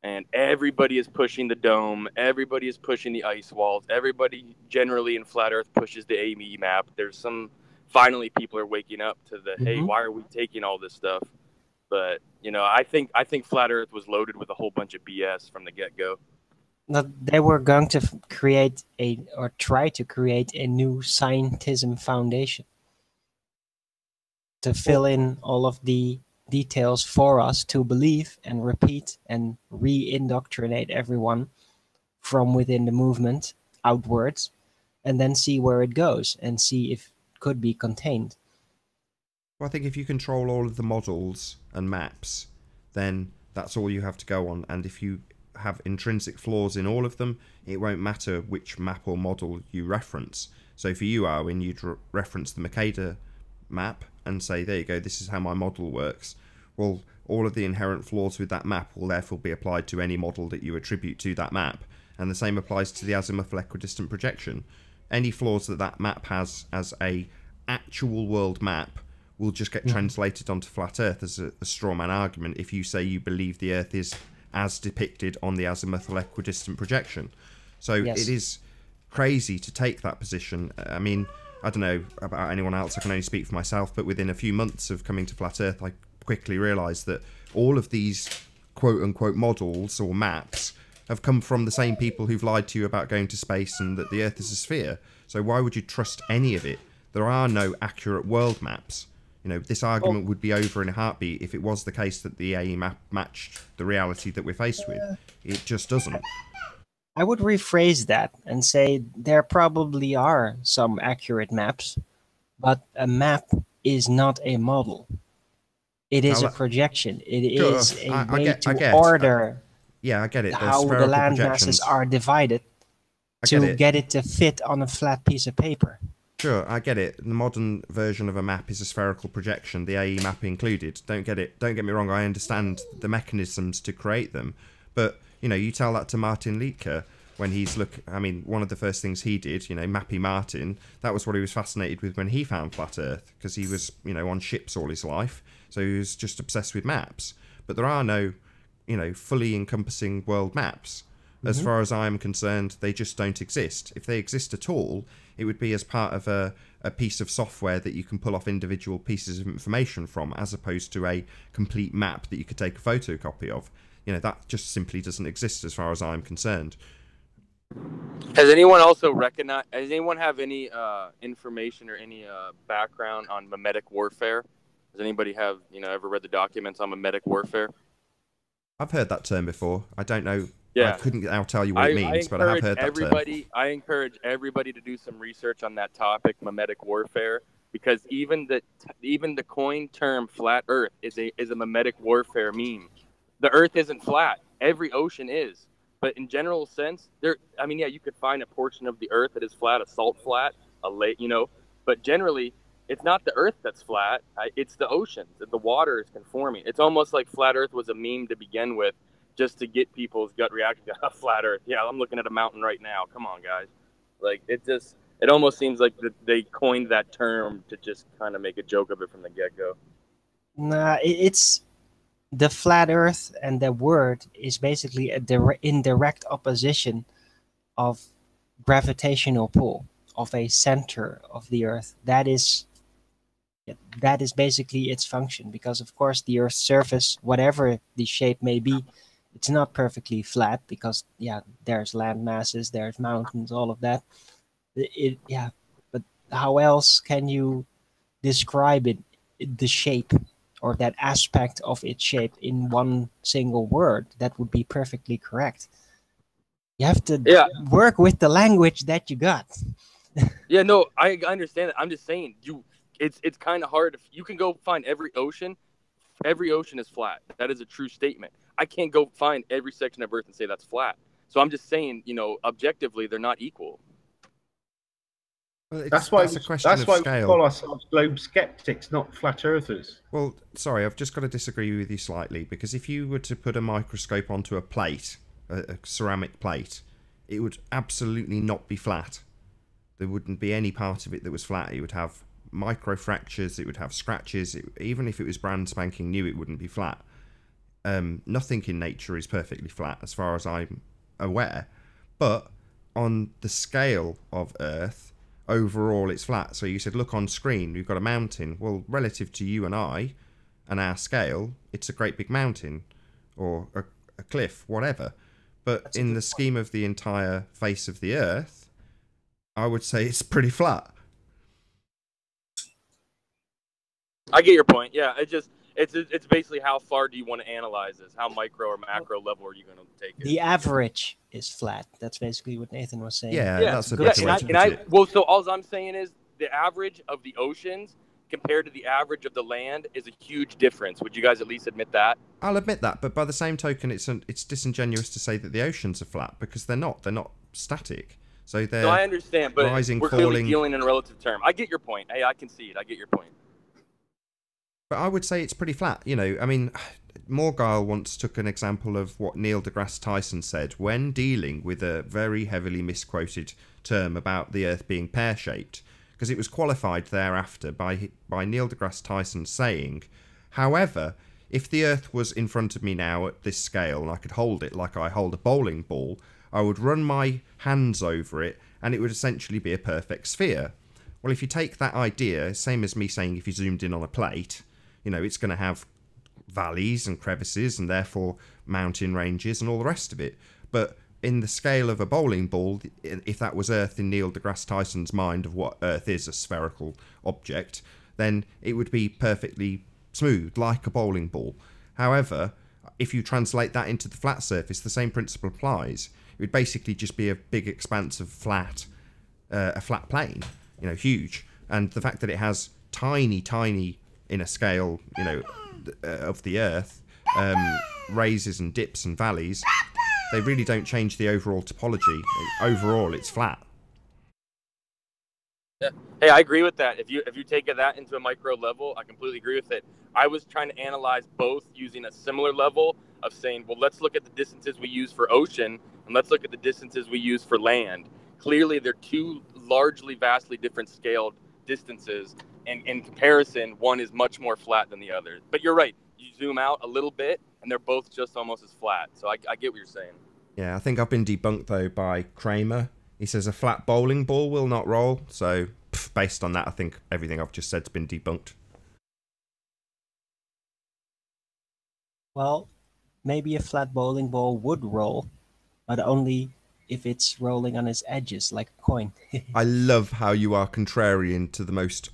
And everybody is pushing the dome. Everybody is pushing the ice walls. Everybody generally in flat Earth pushes the AE map. Finally people are waking up to the, hey, why are we taking all this stuff? But, I think flat Earth was loaded with a whole bunch of BS from the get-go.
They were going to try to create a new scientism foundation to fill in all of the details for us to believe and repeat and re-indoctrinate everyone from within the movement outwards, and then see where it goes and see if it could be contained.
Well, I think if you control all of the models and maps, then that's all you have to go on. And if you have intrinsic flaws in all of them, it won't matter which map or model you reference. So for you, Arwin, you'd reference the Makeda map and say, there you go, this is how my model works. Well, all of the inherent flaws with that map will therefore be applied to any model that you attribute to that map. And the same applies to the azimuthal equidistant projection. Any flaws that that map has as a actual world map will just get translated onto flat Earth as a straw man argument if you say you believe the Earth is as depicted on the azimuthal equidistant projection. So it is crazy to take that position. I mean, I don't know about anyone else, I can only speak for myself, but within a few months of coming to flat Earth, I quickly realised that all of these quote-unquote models or maps have come from the same people who've lied to you about going to space and that the Earth is a sphere. So why would you trust any of it? There are no accurate world maps. This argument would be over in a heartbeat if it was the case that the AE map matched the reality that we're faced with. It just doesn't.
I would rephrase that and say there probably are some accurate maps, but a map is not a model. It is a projection. It is a way to order
I get it.
how the land masses are divided to get it to fit on a flat piece of paper.
Sure, I get it. The modern version of a map is a spherical projection, the AE map included. Don't get me wrong, I understand the mechanisms to create them. But, you tell that to Martin Liedtke when he's one of the first things he did, Mappy Martin, that was what he was fascinated with when he found flat Earth, because he was, on ships all his life, so he was just obsessed with maps. But there are no, fully encompassing world maps. As far as I'm concerned, they just don't exist. If they exist at all, it would be as part of a piece of software that you can pull off individual pieces of information from, as opposed to a complete map that you could take a photocopy of. That just simply doesn't exist as far as I'm concerned.
Has anyone also recognized? Does anyone have any information or any background on mimetic warfare? Does anybody have ever read the documents on mimetic warfare?
I've heard that term before. I don't know.
Yeah.
I couldn't now tell you what it means, but I have heard that term.
I encourage everybody to do some research on that topic, mimetic warfare, because even the coined term "flat Earth" is a mimetic warfare meme. The Earth isn't flat. Every ocean is. But in general sense, you could find a portion of the Earth that is flat, a salt flat, a lake, but generally, it's not the Earth that's flat. It's the oceans. The water is conforming. It's almost like flat Earth was a meme to begin with, just to get people's gut reaction to flat Earth. Yeah, I'm looking at a mountain right now. Come on, guys. Like, it almost seems like they coined that term to just kind of make a joke of it from the get-go.
Nah, it's the flat Earth, and the word is basically in direct opposition of gravitational pull of a center of the Earth. That is basically its function, because of course the Earth's surface, whatever the shape may be, it's not perfectly flat, because there's land masses, there's mountains, all of that. But how else can you describe it, the shape or that aspect of its shape, in one single word? That would be perfectly correct. You have to work with the language that you got.
Yeah, no, I understand that. I'm just saying, it's kind of hard. You can go find every ocean. Every ocean is flat. That is a true statement. I can't go find every section of Earth and say that's flat. So I'm just saying, objectively, they're not equal.
Well,
that's why
we
call ourselves globe skeptics, not flat earthers.
Well, sorry, I've just got to disagree with you slightly, because if you were to put a microscope onto a plate, a ceramic plate, it would absolutely not be flat. There wouldn't be any part of it that was flat. It would have micro fractures, it would have scratches. Even if it was brand spanking new, it wouldn't be flat. Nothing in nature is perfectly flat as far as I'm aware, but on the scale of Earth, overall it's flat. So you said, look on screen, we've got a mountain. Well, relative to you and I and our scale, it's a great big mountain or a cliff, whatever. But in the scheme of the entire face of the Earth, I would say it's pretty flat.
I get your point. Yeah, it's basically how far do you want to analyze this? How micro or macro level are you going to take it?
The average is flat. That's basically what Nathan was saying.
Yeah, that's a better way to put it.
Well, so all I'm saying is the average of the oceans compared to the average of the land is a huge difference. Would you guys at least admit that?
I'll admit that, but by the same token, it's disingenuous to say that the oceans are flat, because they're not. They're not static. So they're
I understand, but
rising,
we're
falling.
clearly dealing in a relative term. I get your point. Hey, I concede. I get your point.
But I would say it's pretty flat. I mean, Morgile once took an example of what Neil deGrasse Tyson said when dealing with a very heavily misquoted term about the Earth being pear-shaped, because it was qualified thereafter by Neil deGrasse Tyson saying, however, if the Earth was in front of me now at this scale and I could hold it like I hold a bowling ball, I would run my hands over it and it would essentially be a perfect sphere. Well, if you take that idea, same as me saying if you zoomed in on a plate, it's going to have valleys and crevices and therefore mountain ranges and all the rest of it. But in the scale of a bowling ball, if that was Earth in Neil deGrasse Tyson's mind of what Earth is, a spherical object, then it would be perfectly smooth, like a bowling ball. However, if you translate that into the flat surface, the same principle applies. It would basically just be a big expanse of a flat plane, huge. And the fact that it has tiny, in a scale, of the Earth, raises and dips and valleys, they really don't change the overall topology. Overall, it's flat.
Yeah. Hey, I agree with that. If you take that into a micro level, I completely agree with it. I was trying to analyze both using a similar level of saying, well, let's look at the distances we use for ocean and let's look at the distances we use for land. Clearly, they're two largely, vastly different scaled distances. And in comparison, one is much more flat than the other. But you're right. You zoom out a little bit, and they're both just almost as flat. So I get what you're saying.
Yeah, I think I've been debunked, though, by Kramer. He says a flat bowling ball will not roll. So based on that, I think everything I've just said has been debunked.
Well, maybe a flat bowling ball would roll, but only if it's rolling on its edges like a coin.
I love how you are contrarian to the most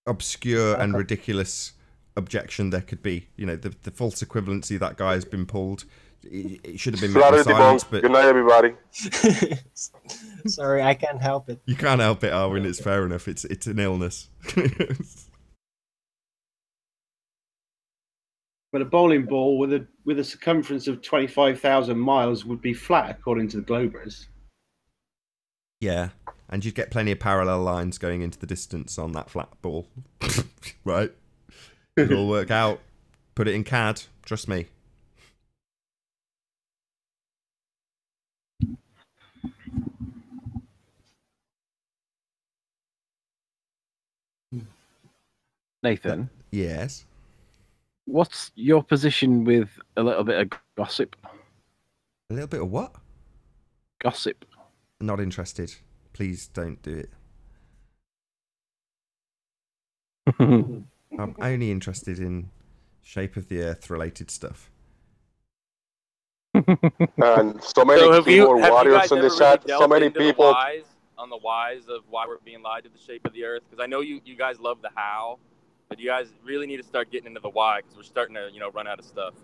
obscure and ridiculous objection there could be. You know, the false equivalency that guy has been pulled. It should have been made in silence, but
good night, everybody.
Sorry, I can't help it.
You can't help it, Arwen. It's fair enough. It's an illness.
But a bowling ball with a circumference of 25,000 miles would be flat, according to the Globers.
Yeah, and you'd get plenty of parallel lines going into the distance on that flat ball. Right? It'll all work out. Put it in CAD. Trust me.
Nathan?
Yes?
What's your position with a little bit of gossip?
A little bit of what?
Gossip.
Not interested. Please don't do it. I'm only interested in shape of the earth related stuff.
And so many keyboard warriors in the chat. So many people.
On the whys of why we're being lied to the shape of the earth, because I know you guys love the how, but you guys really need to start getting into the why, because we're starting to run out of stuff.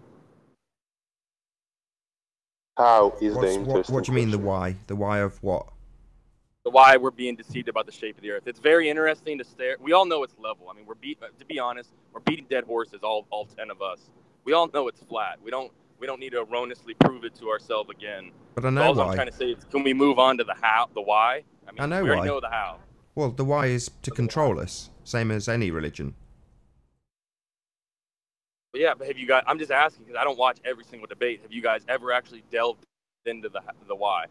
How is the interesting?
What do you mean the why? The why of what?
The why we're being deceived about the shape of the earth. It's very interesting to stare. We all know it's level. I mean, to be honest, we're beating dead horses, all 10 of us. We all know it's flat. We don't need to erroneously prove it to ourselves again.
But I know
all
why.
I'm trying to say is, can we move on to the how, the why? I mean,
I know
we already
why.
know the how.
Well, the why is to control us, same as any religion.
But yeah, but have you guys? I'm just asking because I don't watch every single debate. Have you guys ever actually delved into the why?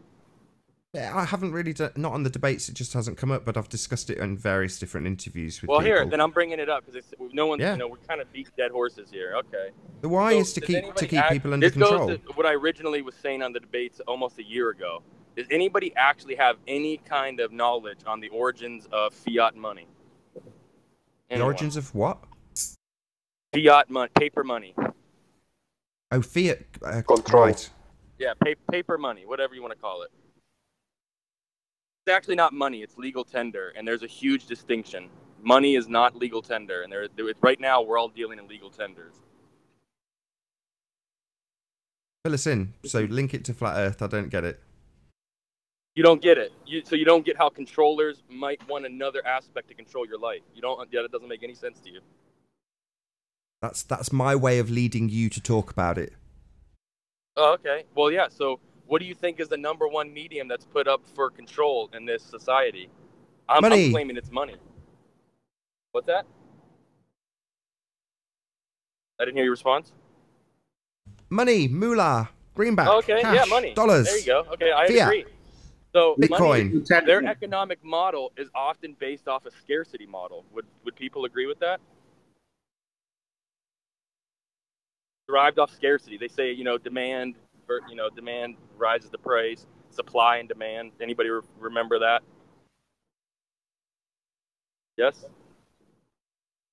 Yeah, I haven't really not on the debates. It just hasn't come up, but I've discussed it in various different interviews with people.
Well, here, then I'm bringing it up because no one's,
Yeah.
we're kind of beating dead horses here. Okay.
The why is to keep people under control.
This goes to what I originally was saying on the debates almost a year ago. Does anybody actually have any kind of knowledge on the origins of fiat money?
The origins of what?
Fiat money, paper money.
Oh, fiat
control.
Right.
Yeah, paper money, whatever you want to call it. It's actually not money; it's legal tender, and there's a huge distinction. Money is not legal tender, and right now we're all dealing in legal tenders.
Fill us in. So link it to flat Earth. I don't get it.
You don't get it. So you don't get how controllers might want another aspect to control your life. You don't. Yeah, that doesn't make any sense to you.
That's my way of leading you to talk about it.
Oh, okay. Well, yeah. So, what do you think is the #1 medium that's put up for control in this society? I'm claiming it's money. What's that? I didn't hear your response.
Money, moolah, greenback,
okay,
cash,
yeah, money,
dollars.
There you go. Okay, I
fiat.
agree. So,
Bitcoin.
Money, their economic model is often based off a scarcity model. Would people agree with that? Derived off scarcity. They say, demand rises the price, supply and demand. Anybody remember that? Yes.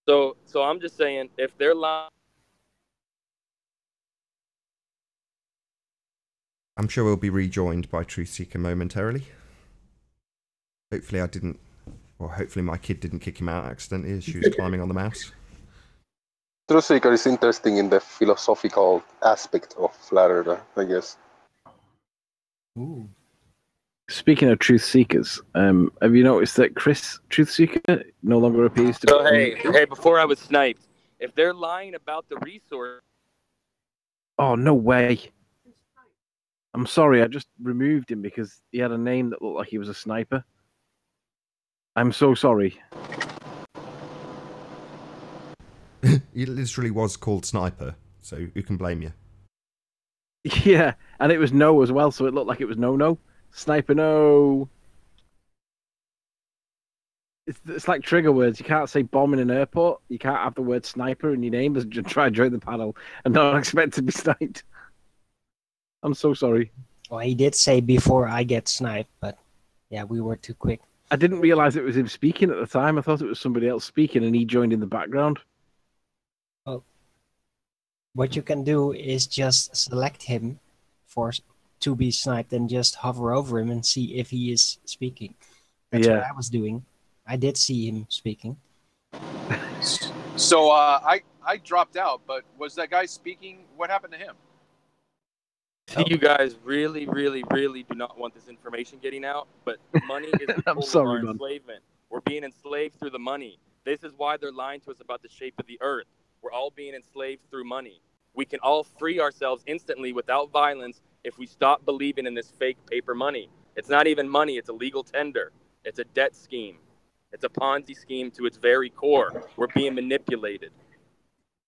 So I'm just saying, if they're lying.
I'm sure we'll be rejoined by Truth Seeker momentarily. Hopefully hopefully my kid didn't kick him out accidentally as she was climbing on the mouse.
Truth Seeker is interesting in the philosophical aspect of flat earth, I guess.
Ooh.
Speaking of truth seekers, have you noticed that Chris Truth Seeker no longer appears to?
So hey, before I was sniped, if they're lying about the resource.
Oh no way! I'm sorry, I just removed him because he had a name that looked like he was a sniper. I'm so sorry.
He literally was called Sniper, so who can blame you?
Yeah, and it was no as well, so it looked like it was no. Sniper no. It's like trigger words. You can't say bomb in an airport. You can't have the word sniper in your name. Just try to join the panel and not expect to be sniped. I'm so sorry.
Well, he did say before I get sniped, but yeah, we were too quick.
I didn't realize it was him speaking at the time. I thought it was somebody else speaking and he joined in the background.
Well, what you can do is just select him for to be sniped and just hover over him and see if he is speaking. That's what I was doing. I did see him speaking.
So I dropped out, but was that guy speaking? What happened to him?
You guys really, really, really do not want this information getting out, but money is the tool of our enslavement. We're being enslaved through the money. This is why they're lying to us about the shape of the earth. We're all being enslaved through money. We can all free ourselves instantly without violence if we stop believing in this fake paper money. It's not even money. It's a legal tender. It's a debt scheme. It's a Ponzi scheme to its very core. We're being manipulated.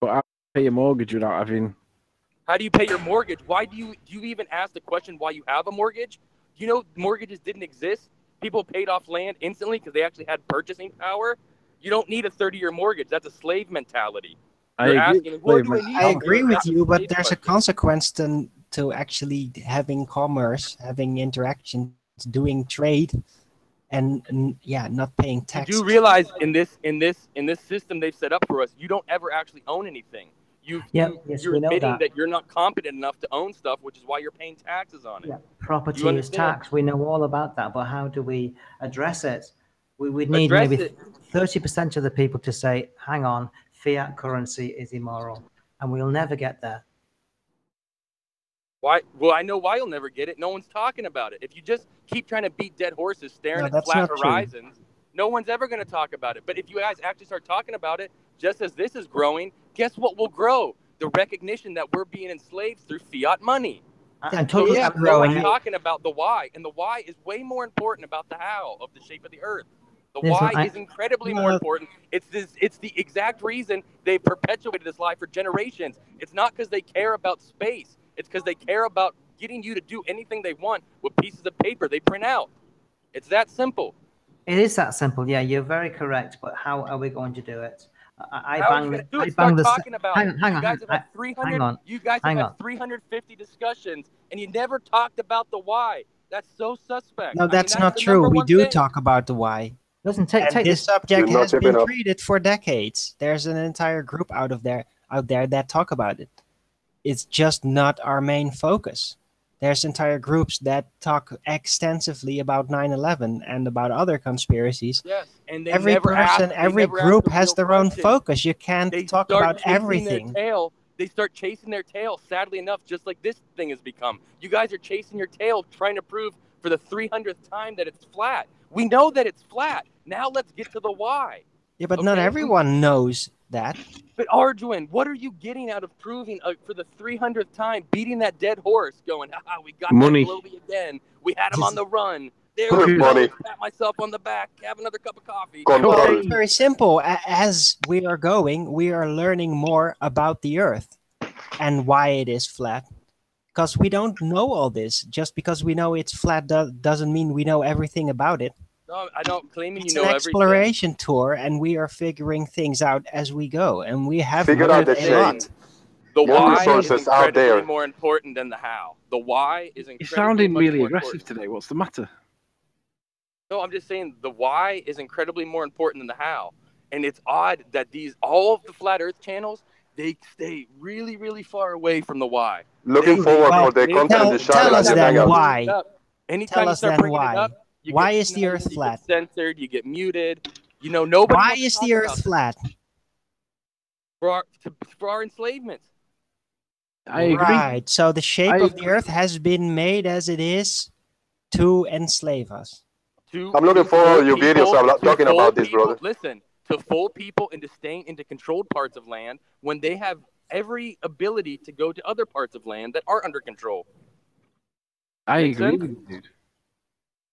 But how do you pay your mortgage without having...
How do you pay your mortgage? Why do you even ask the question why you have a mortgage? You know mortgages didn't exist. People paid off land instantly because they actually had purchasing power. You don't need a 30-year mortgage. That's a slave mentality.
I agree with you, but there's a consequence to actually having commerce, having interactions, doing trade, and not paying tax.
You do realize in this system they've set up for us, you don't ever actually own anything. You're admitting that you're not competent enough to own stuff, which is why you're paying taxes on it.
Yeah. Property is tax. We know all about that, but how do we address it? We would need maybe 30% of the people to say, hang on, fiat currency is immoral, and we'll never get there.
Why? Well, I know why you'll never get it. No one's talking about it. If you just keep trying to beat dead horses staring at flat horizons, no one's ever going to talk about it. But if you guys actually start talking about it, just as this is growing, guess what will grow? The recognition that we're being enslaved through fiat money. No one's talking about the why, and the why is way more important about the how of the shape of the earth. The why is incredibly more important. It's the exact reason they've perpetuated this lie for generations. It's not because they care about space. It's because they care about getting you to do anything they want with pieces of paper they print out. It's that simple.
It is that simple. Yeah, you're very correct. But how are we going to do it?
Hang on. You guys have had 350 discussions, and you never talked about the why. That's so suspect.
No, that's not true. We do talk about the why. This subject has been treated for decades. There's an entire group out there that talk about it. It's just not our main focus. There's entire groups that talk extensively about 9/11 and about other conspiracies.
Yes, and
every group has their own focus. You can't talk about everything.
They start chasing their tail, sadly enough, just like this thing has become. You guys are chasing your tail, trying to prove for the 300th time that it's flat. We know that it's flat. Now let's get to the why.
Yeah, but not everyone knows that.
But Arduin, what are you getting out of proving for the 300th time, beating that dead horse, going, we got
money.
Globey again. We had him on the run. There
we go.
Pat myself on the back. Have another cup of coffee.
Well, it's very simple. As we are going, we are learning more about the Earth and why it is flat. Because we don't know all this. Just because we know it's flat doesn't mean we know everything about it.
No, I don't claim you know everything.
It's an exploration tour, and we are figuring things out as we go, and we have
figured out the
lot.
The why is incredibly more important than the how. The why is incredibly
You're sounding really
more
aggressive
important.
today. What's the matter?
No, I'm just saying the why is incredibly more important than the how. And it's odd that all of the Flat Earth channels, they stay really, really far away from the why.
Looking forward for the content in the channel.
Tell us then why.
Anytime
tell us
you start
then
bringing
why.
it up,
why is the Earth flat?
You get censored, you get muted. You know, nobody.
Why is the Earth flat?
For our enslavement.
I agree.
Right. So the shape of the Earth has been made as it is to enslave us.
I'm looking forward to your videos. I'm not talking about this, brother.
Listen, to fool people into staying into controlled parts of land when they have every ability to go to other parts of land that are under control.
I agree with you, dude.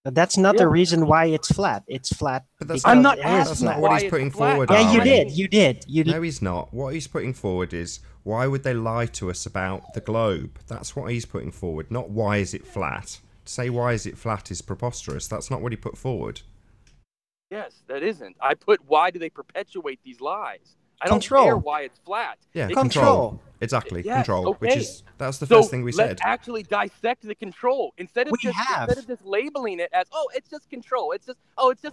But that's not the reason why it's flat. It's flat.
But that's
I'm not
that's not what he's putting forward.
Yeah, you did. You did.
No, he's not. What he's putting forward is, why would they lie to us about the globe? That's what he's putting forward, not why is it flat. To say why is it flat is preposterous. That's not what he put forward.
Yes, that isn't. I put why do they perpetuate these lies? I don't care why it's flat.
Yeah, control. Exactly,
yes,
control.
Okay.
Which is that's the first thing we said.
Let's actually dissect the control instead of just labeling it as it's just control. It's just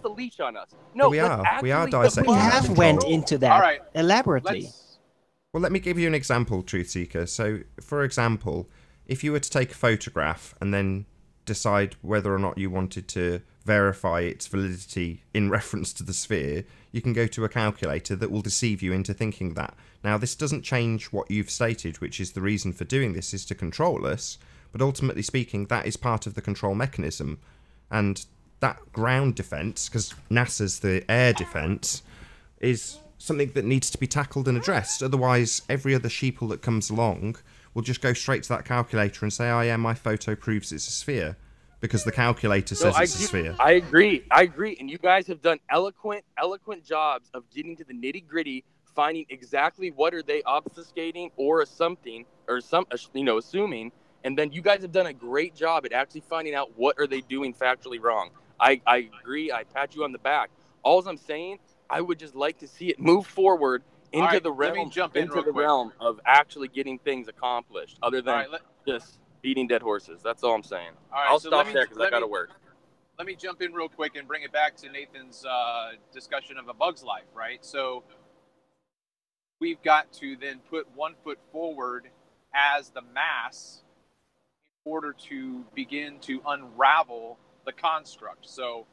a leash on us. No,
we are dissecting.
We have went into that elaborately.
Well, let me give you an example, Truth Seeker. So, for example, if you were to take a photograph and then decide whether or not you wanted to verify its validity in reference to the sphere, you can go to a calculator that will deceive you into thinking that. Now, this doesn't change what you've stated, which is the reason for doing this is to control us, but ultimately speaking, that is part of the control mechanism. And that ground defense, because NASA's the air defense, is something that needs to be tackled and addressed. Otherwise, every other sheeple that comes along will just go straight to that calculator and say, oh yeah, my photo proves it's a sphere, because the calculator says it's a sphere.
I agree. And you guys have done eloquent jobs of getting to the nitty gritty, finding exactly what are they obfuscating or assuming, and then you guys have done a great job at actually finding out what are they doing factually wrong. I agree. I pat you on the back. All I'm saying, I would just like to see it move forward into the realm of actually getting things accomplished, other than just beating dead horses. That's all I'm saying.
All right,
I'll
so
stop there because I got to work.
Let me jump in real quick and bring it back to Nathan's discussion of A Bug's Life, right? So we've got to then put 1 foot forward as the mass in order to begin to unravel the construct. So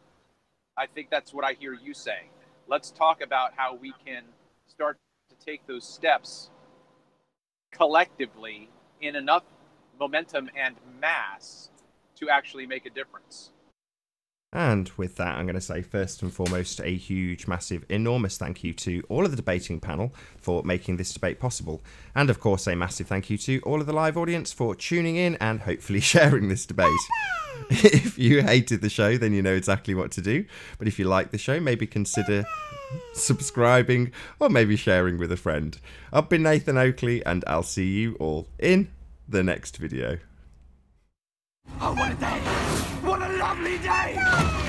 I think that's what I hear you saying. Let's talk about how we can start to take those steps collectively in enough momentum and mass to actually make a difference.
And with that, I'm going to say first and foremost a huge, massive, enormous thank you to all of the debating panel for making this debate possible. And of course, a massive thank you to all of the live audience for tuning in and hopefully sharing this debate. If you hated the show, then you know exactly what to do. But if you like the show, maybe consider subscribing or maybe sharing with a friend. I've been Nathan Oakley, and I'll see you all in the next video.
Oh, what a day! What a lovely day!